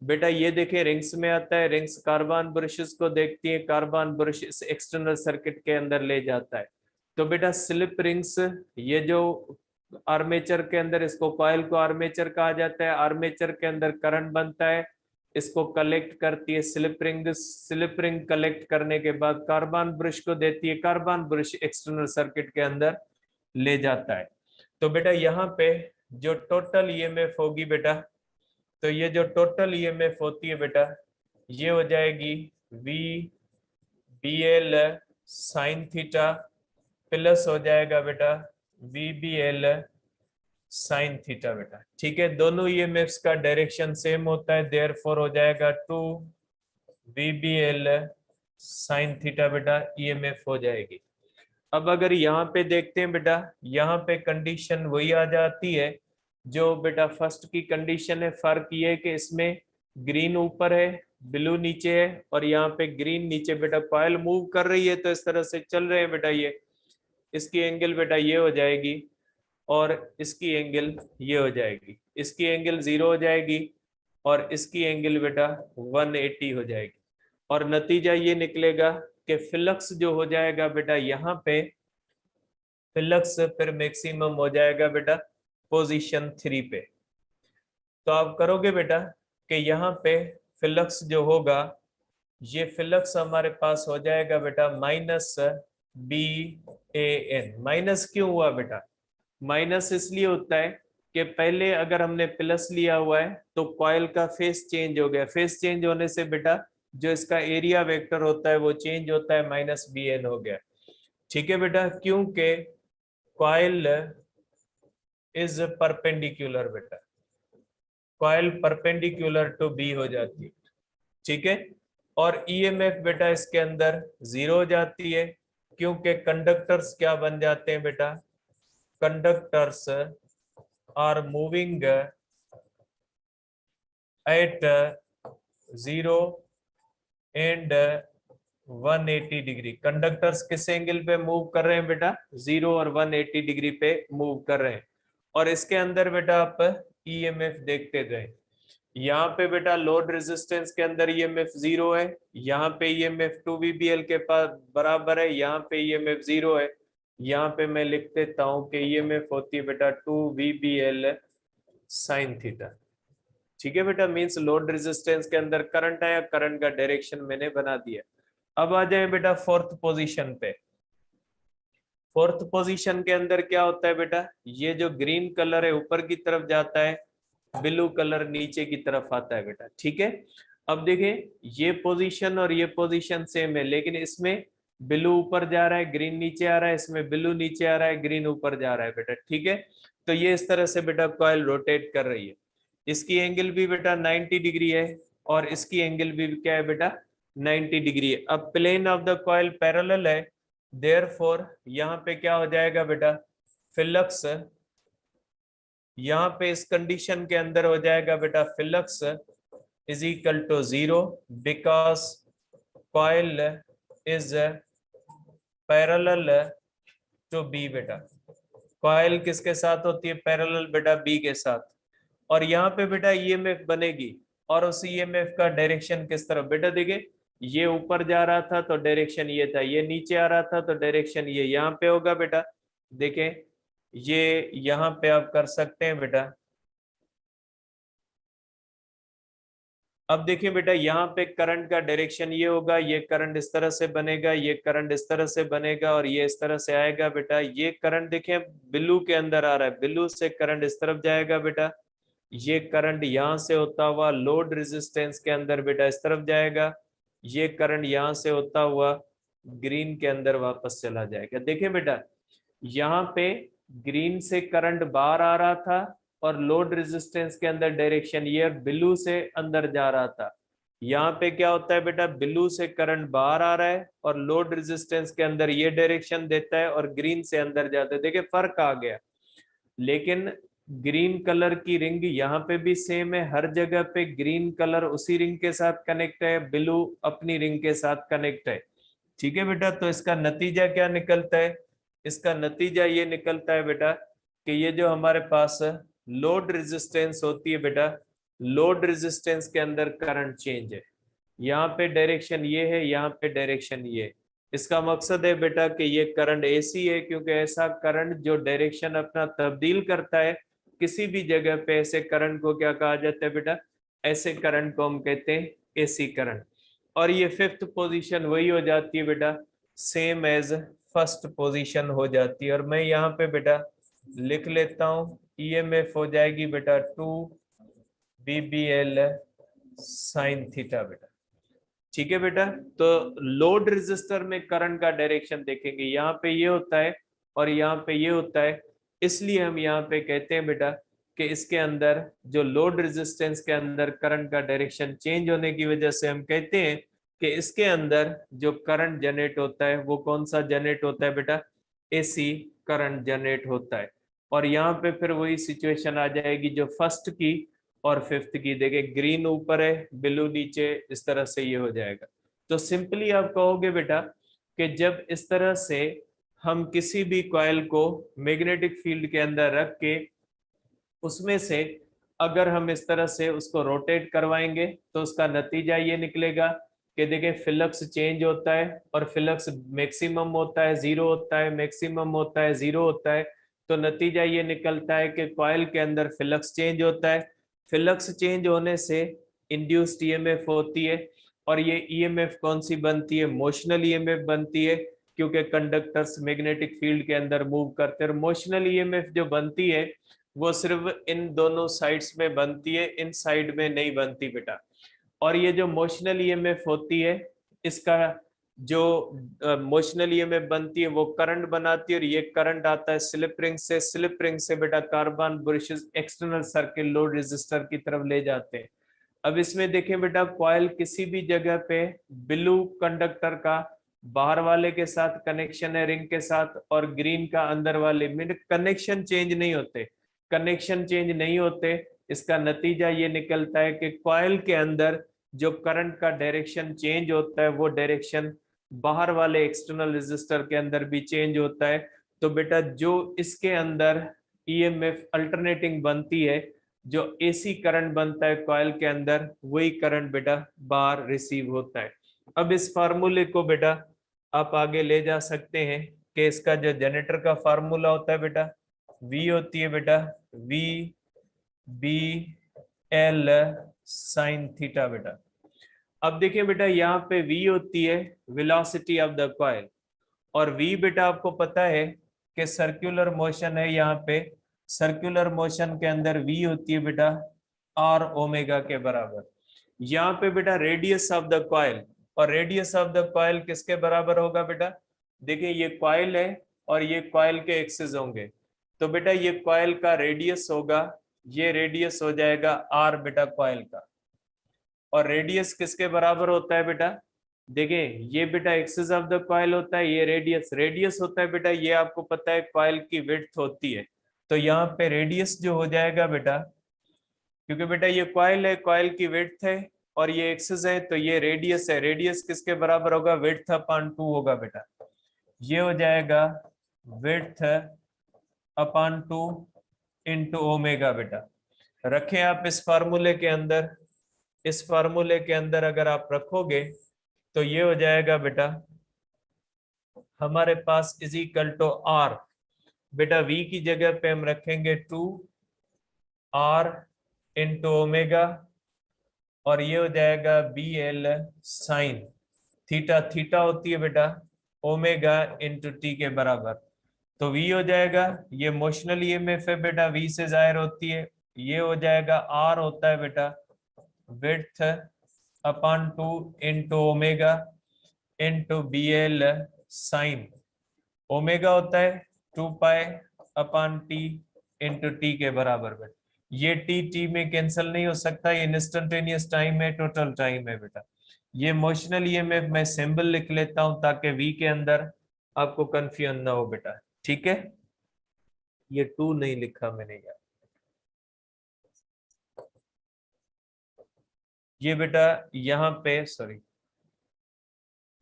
बेटा। ये देखिए रिंग्स में आता है, रिंग्स कार्बन ब्रशेस को देखती है, कार्बन ब्रश इस एक्सटर्नल सर्किट के अंदर ले जाता है। तो बेटा स्लिप रिंग्स ये जो आर्मेचर के अंदर, इसको कॉइल को आर्मेचर कहा जाता है, आर्मेचर के अंदर करंट बनता है, इसको कलेक्ट करती है slip ring, slip ring collect करने के बाद कार्बन ब्रश को देती है, कार्बन ब्रश एक्सटर्नल सर्किट के अंदर ले जाता है। तो बेटा यहाँ पे जो टोटल ईएमएफ होगी बेटा, तो ये जो टोटल ईएमएफ होती है बेटा ये हो जाएगी V B L sine theta plus हो जाएगा बेटा V B L sine theta बेटा। ठीक है, दोनों ईएमएफ्स का डायरेक्शन सेम होता है, देयरफॉर हो जाएगा 2 V B L sine theta बेटा ईएमएफ हो जाएगी। अब अगर यहाँ पे देखते हैं बेटा, यहाँ पे कंडीशन वही आ जाती है जो बेटा फर्स्ट की कंडीशन है। फर्क ये है कि इसमें ग्रीन ऊपर है, ब्लू नीचे है, और यहाँ पे ग्रीन नीचे। बेटा कॉइल मूव कर रही है तो इस तरह से चल रहे हैं बेटा, ये इसकी एंगल बेटा ये हो जाएगी और इसकी एंगल ये हो जाएगी, इसकी एंगल 0 हो जाएगी और इसकी एंगल बेटा 180 हो जाएगी। और नतीजा ये निकलेगा कि फ्लक्स जो हो जाएगा बेटा यहाँ पे फ्लक्स फिर मैक्सिमम हो जाएगा बेटा पोजीशन 3 पे। तो आप करोगे बेटा कि यहाँ पे फ्लक्स जो होगा ये फ्लक्स हमारे पास हो जाएगा बेटा minus B A N. Minus क्यों हुआ बेटा? माइनस इसलिए होता है कि पहले अगर हमने प्लस लिया हुआ है तो कॉइल का फेस चेंज हो गया, फेस चेंज होने से बेटा जो इसका एरिया वेक्टर होता है वो चेंज होता है, माइनस बी एन हो गया। ठीक है बेटा, क्योंकि कॉइल इज परपेंडिकुलर बेटा, कॉइल परपेंडिकुलर टू बी हो जाती है। ठीक है, और ईएमएफ बेटा इसके अंदर 0 हो जाती है क्योंकि कंडक्टर्स क्या बन जाते हैं बेटा, conductors are moving at 0 and 180 degree. Conductors किस एंगल पे मूव कर रहे हैं बेटा? 0 और 180 डिग्री पे मूव कर रहे हैं। और इसके अंदर बेटा आप ईएमएफ देखते गए, यहाँ पे बेटा लोड रेजिस्टेंस के अंदर ईएमएफ 0 है, यहाँ पे ईएमएफ 2 वीबीएल के पास बराबर है, यहाँ पे ईएमएफ 0 है। यहाँ पे मैं लिख देता हूँ कि ईएमएफ होती है बेटा 2 वीबीएल साइन थीटा। ठीक है बेटा, मींस लोड रेजिस्टेंस के अंदर करंट आया, करंट का डायरेक्शन मैंने बना दिया। अब आ जाए बेटा फोर्थ पोजीशन पे। फोर्थ पोजीशन के अंदर क्या होता है बेटा, ये जो ग्रीन कलर है ऊपर की तरफ जाता है, ब्लू कलर नीचे की तरफ आता है बेटा। ठीक है, अब देखें ये पोजीशन और ये पोजीशन सेम है, लेकिन इसमें ब्लू ऊपर जा रहा है, ग्रीन नीचे आ रहा है, इसमें ब्लू नीचे आ रहा है, ग्रीन ऊपर जा रहा है बेटा। ठीक है, तो ये इस तरह से बेटा कॉइल रोटेट कर रही है। इसकी एंगल भी बेटा 90 डिग्री है और इसकी एंगल भी क्या है बेटा 90 डिग्री है। अब plane of the coil parallel है, देयरफॉर यहाँ पे क्या हो जाएगा बेटा, फ्लक्स यहाँ पे इस कंडीशन के अंदर हो जाएगा बेटा flux is equal to 0 because coil is parallel to B बेटा। कॉइल किसके साथ होती है? पैरेलल बेटा बी के साथ। और यहाँ पे बेटा ईएमएफ बनेगी और उस ईएमएफ का डायरेक्शन किस तरफ बेटा? देखिए ये ऊपर जा रहा था तो डायरेक्शन ये था, ये नीचे आ रहा था तो डायरेक्शन ये यहाँ पे होगा बेटा। देखें ये यहाँ पे आप कर सकते हैं बेटा। अब देखिए बेटा यहाँ पे करंट का डायरेक्शन ये होगा, ये करंट इस तरह से बनेगा, ये करंट इस तरह से बनेगा और ये इस तरह से आएगा बेटा। ये करंट देखें बिल्लू के अंदर आ रहा है, बिल्लू से करंट इस तरफ जाएगा बेटा। ये करंट यहाँ से होता हुआ लोड रेजिस्टेंस के अंदर बेटा इस तरफ जाएगा। ये करंट यहाँ से होता हुआ ग्रीन के अंदर वापस चला जाएगा। देखिए बेटा यहाँ पे ग्रीन से करंट बाहर आ रहा था और लोड रेजिस्टेंस के अंदर डायरेक्शन ये ब्लू से अंदर जा रहा था। यहाँ पे क्या होता है बेटा, ब्लू से करंट बाहर आ रहा है और लोड रेजिस्टेंस के अंदर ये डायरेक्शन देता है और ग्रीन से अंदर जाता है। देखिए फर्क आ गया। लेकिन ग्रीन कलर की रिंग यहाँ पे भी सेम है, हर जगह पे ग्रीन कलर उसी रिंग के साथ कनेक्ट है, ब्लू अपनी रिंग के साथ कनेक्ट है। ठीक है बेटा, तो इसका नतीजा क्या निकलता है? इसका नतीजा ये निकलता है बेटा कि ये जो हमारे पास लोड रेजिस्टेंस होती है बेटा, लोड रेजिस्टेंस के अंदर करंट चेंज है। यहाँ पे डायरेक्शन ये है, यहाँ पे डायरेक्शन ये है। इसका मकसद है बेटा कि ये करंट एसी है, क्योंकि ऐसा करंट जो डायरेक्शन अपना तब्दील करता है किसी भी जगह पे, ऐसे करंट को क्या कहा जाता है बेटा? ऐसे करंट को हम कहते हैं एसी करंट। और ये फिफ्थ पोजीशन वही हो जाती है बेटा, सेम एज फर्स्ट पोजीशन हो जाती है। और मैं यहाँ पे बेटा लिख लेता हूँ, ईएमएफ हो जाएगी बेटा 2 BBL साइन थीटा बेटा। ठीक है बेटा, तो लोड रेजिस्टर में करंट का डायरेक्शन देखेंगे, यहाँ पे ये होता है और यहाँ पे ये होता है। इसलिए हम यहाँ पे कहते हैं बेटा कि इसके अंदर जो लोड रेजिस्टेंस के अंदर करंट का डायरेक्शन चेंज होने की वजह से हम कहते हैं कि इसके अंदर जो करंट जनरेट होता है वो कौन सा जनरेट होता है बेटा? एसी करंट जनरेट होता है। और यहाँ पे फिर वही सिचुएशन आ जाएगी जो फर्स्ट की और फिफ्थ की। देखे ग्रीन ऊपर है, ब्लू नीचे, इस तरह से ये हो जाएगा। तो सिंपली आप कहोगे बेटा कि जब इस तरह से हम किसी भी कॉइल को मैग्नेटिक फील्ड के अंदर रख के उसमें से अगर हम इस तरह से उसको रोटेट करवाएंगे तो उसका नतीजा ये निकलेगा कि देखिए फ्लक्स चेंज होता है और फ्लक्स मैक्सिमम होता है, जीरो होता है, मैक्सिमम होता है, जीरो होता है। तो नतीजा ये निकलता है कि कॉइल के अंदर फ्लक्स चेंज होता है। फ्लक्स चेंज होने से इंड्यूस्ड ईएमएफ होती है और ये ईएमएफ कौन सी बनती है? मोशनल ईएमएफ बनती है, क्योंकि कंडक्टर्स मैग्नेटिक फील्ड के अंदर मूव करते हैं। मोशनल ईएमएफ जो बनती है वो सिर्फ इन दोनों साइड्स में बनती है, इन साइड में नहीं बनती बेटा। और ये जो मोशनल ईएमएफ होती है, इसका जो मोशनल ईएमएफ बनती है वो करंट बनाती है और ये करंट आता है स्लिप रिंग से। स्लिप रिंग से बेटा carbon brushes external circuit load resistor की तरफ ले जाते हैं। अब इसमें देखें बेटा, कॉइल किसी भी जगह पे ब्लू कंडक्टर का बाहर वाले के साथ कनेक्शन है रिंग के साथ और ग्रीन का अंदर वाले में, कनेक्शन चेंज नहीं होते। कनेक्शन चेंज नहीं होते, इसका नतीजा ये निकलता है कि कॉइल के अंदर जो करंट का डायरेक्शन चेंज होता है वो डायरेक्शन बाहर वाले एक्सटर्नल रेजिस्टर के अंदर भी चेंज होता है। तो बेटा जो इसके अंदर ईएमएफ अल्टरनेटिंग बनती है, जो एसी करंट बनता है कॉइल के अंदर, वही करंट बेटा बाहर रिसीव होता है। अब इस फार्मूले को बेटा आप आगे ले जा सकते हैं कि इसका जो जनरेटर का फार्मूला होता है बेटा, V होती है बेटा VBL साइन थीटा बेटा। अब देखिए बेटा यहाँ पे V होती है वेलोसिटी ऑफ द कॉइल और V बेटा आपको पता है कि सर्कुलर मोशन है। यहाँ पे सर्कुलर मोशन के अंदर V होती है बेटा R ओमेगा के बराबर। यहाँ पे बेटा रेडियस ऑफ द कॉइल, और रेडियस ऑफ द कॉइल किसके बराबर होगा बेटा? देखिए ये कॉइल है और ये कॉइल के एक्सिस होंगे, तो बेटा ये कॉइल का रेडियस होगा, ये रेडियस हो जाएगा R बेटा कॉइल का। और रेडियस किसके बराबर होता है बेटा? देखिए ये बेटा एक्सिस ऑफ द कॉइल होता है, ये रेडियस, रेडियस होता है बेटा, ये आपको पता है कॉइल की विड्थ होती है। तो यहाँ पे रेडियस जो हो जाएगा बेटा, क्योंकि बेटा ये कॉइल है, कॉइल की विड्थ है और ये एक्सिस है, तो ये रेडियस है। रेडियस किसके बराबर होगा? विड्थ अपॉन 2 होगा बेटा। ये हो जाएगा विड्थ अपॉन 2 इंटू ओमेगा बेटा। रखें आप इस फार्मूले के अंदर, इस फार्मूले के अंदर अगर आप रखोगे तो ये हो जाएगा बेटा हमारे पास इज इक्वल टू आर, बेटा वी की जगह पे हम रखेंगे 2 r इंटू ओमेगा, और ये हो जाएगा B L sine theta, theta होती है बेटा ओमेगा इंटू टी के बराबर। तो v हो जाएगा, ये मोशनल ईएमएफ है बेटा, v से जाहिर होती है। ये हो जाएगा r होता है बेटा width upon 2 into omega into B L sine, omega होता है 2 pi upon T into T के बराबर बेटा। ये टी में कैंसिल नहीं हो सकता, ये इंस्टेंटेनियस टाइम है, टोटल टाइम है बेटा। ये मोशनल ईएमएफ मैं सिंबल लिख लेता हूं ताकि वी के अंदर आपको कंफ्यूजन ना हो बेटा, ठीक है। ये 2 नहीं लिखा मैंने यार, ये बेटा यहाँ पे सॉरी,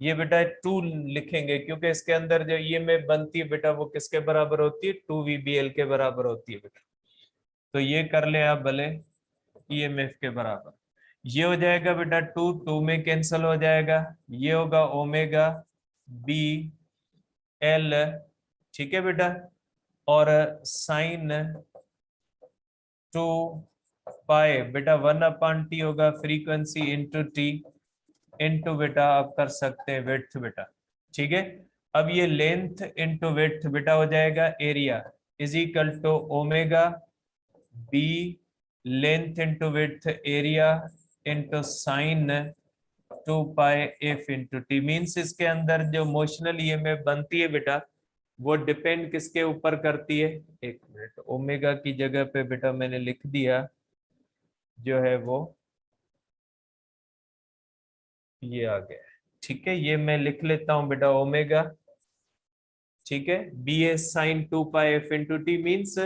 ये बेटा 2 लिखेंगे क्योंकि इसके अंदर जो ईएमएफ बनती है बेटा वो किसके बराबर होती है, 2 VBL के बराबर होती है बेटा। तो ये कर ले आप भले ईएमएफ के बराबर। ये हो जाएगा बेटा 2 में कैंसिल हो जाएगा, ये होगा ओमेगा बी एल, ठीक है बेटा, और साइन 2 पाई बेटा 1/t होगा फ्रीक्वेंसी इंटू टी इंटू बेटा आप कर सकते हैं विड्थ बेटा, ठीक है। अब ये लेंथ इंटू विड्थ बेटा हो जाएगा area is equal to omega B length into width area into sine 2 pi F into T. Means इसके अंदर जो मोशनल ईएमएफ बनती है बेटा वो डिपेंड किसके ऊपर करती है, एक मिनट, ओमेगा की जगह पे बेटा मैंने लिख दिया जो है वो ये आ गया, ठीक है। ये मैं लिख लेता हूं बेटा ओमेगा, ठीक है, B S sign 2 pi F into T. Means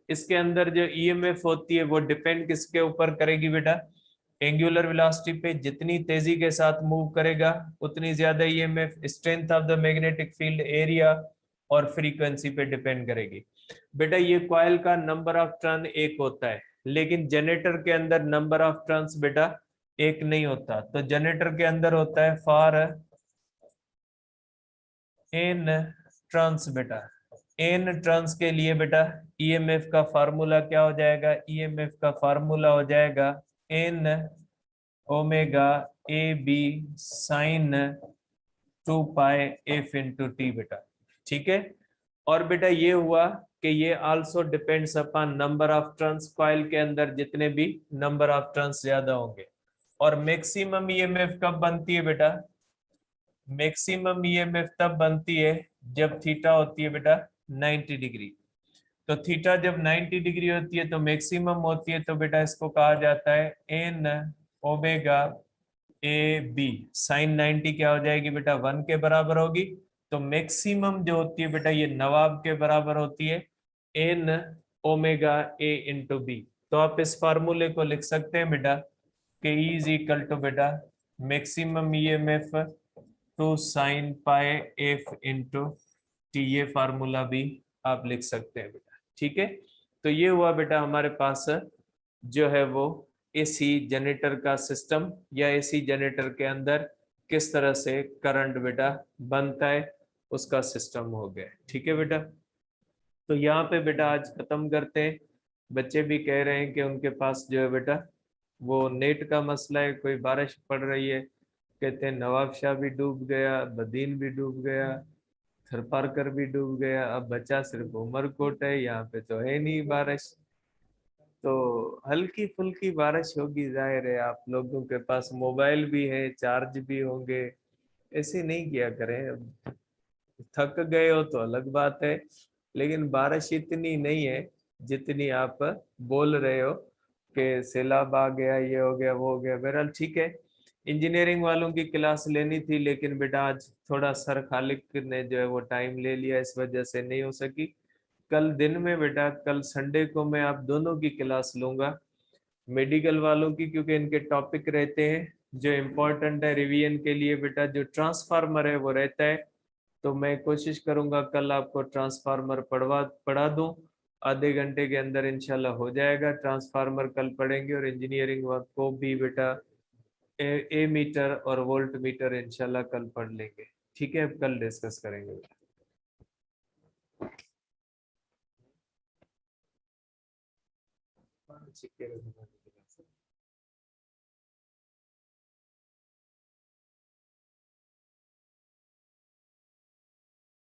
इसके अंदर जो ईएमएफ होती है वो डिपेंड किसके ऊपर करेगी बेटा, एंगुलर वेलोसिटी पे। जितनी तेजी के साथ मूव करेगा उतनी ज्यादा EMF strength of the magnetic field area और फ्रीक्वेंसी पे डिपेंड करेगी बेटा। ये कॉइल का नंबर ऑफ टर्न एक होता है, लेकिन जनरेटर के अंदर नंबर ऑफ टर्न्स बेटा एक नहीं होता। तो जनरेटर के अंदर होता है फॉर एन टर्न्स बेटा, एन टर्न्स के लिए बेटा ईएमएफ का फार्मूला क्या हो जाएगा, ईएमएफ का फार्मूला हो जाएगा N omega A B sine 2 pi F into T बेटा, ठीक है। और बेटा ये हुआ कि ये also depends upon number of turns, coil के अंदर जितने भी नंबर ऑफ टर्न्स ज्यादा होंगे। और मैक्सिमम ईएमएफ कब बनती है बेटा, मैक्सिमम ईएमएफ तब बनती है जब थीटा होती है बेटा 90 डिग्री। तो थीटा जब 90 डिग्री होती है तो मैक्सिमम होती है, तो बेटा इसको कहा जाता है N omega A B sine 90 क्या हो जाएगी बेटा 1 के बराबर होगी। तो मैक्सिमम जो होती है बेटा ये नवाब के बराबर होती है N omega A into B. तो आप इस फार्मूले को लिख सकते हैं बेटा के ई इज इक्वल टू बेटा maximum EMF 2 sin π f into T, ये फार्मूला भी आप लिख सकते हैं बेटा, ठीक है। तो ये हुआ बेटा हमारे पास जो है वो एसी जनरेटर का सिस्टम, या एसी जनरेटर के अंदर किस तरह से करंट बेटा बनता है उसका सिस्टम हो गया, ठीक है बेटा। तो यहाँ पे बेटा आज खत्म करते हैं। बच्चे भी कह रहे हैं कि उनके पास जो है बेटा वो नेट का मसला है, कोई बारिश पड़ रही है, कहते हैं नवाब शाह भी डूब गया, बदीन भी डूब गया, थरपारकर भी डूब गया, अब बचा सिर्फ उमरकोट है, यहाँ पे तो है नहीं बारिश। तो हल्की फुल्की बारिश होगी, जाहिर है आप लोगों के पास मोबाइल भी है, चार्ज भी होंगे, ऐसे नहीं किया करें। अब थक गए हो तो अलग बात है, लेकिन बारिश इतनी नहीं है जितनी आप बोल रहे हो कि सैलाब आ गया, ये हो गया, वो हो गया। बहरहाल ठीक है, इंजीनियरिंग वालों की क्लास लेनी थी, लेकिन बेटा आज थोड़ा सर खालिक ने जो है वो टाइम ले लिया, इस वजह से नहीं हो सकी। कल दिन में बेटा, कल संडे को मैं आप दोनों की क्लास लूंगा, मेडिकल वालों की, क्योंकि इनके टॉपिक रहते हैं जो इम्पोर्टेंट है रिवीजन के लिए बेटा। जो ट्रांसफार्मर है वो रहता है, तो मैं कोशिश करूंगा कल आपको ट्रांसफार्मर पढ़ा दूं, आधे घंटे के अंदर इंशाल्लाह हो जाएगा। ट्रांसफार्मर कल पढ़ेंगे, और इंजीनियरिंग वर्क को भी बेटा ए मीटर और वोल्ट मीटर इंशाल्लाह कल पढ़ लेंगे, ठीक है, कल डिस्कस करेंगे।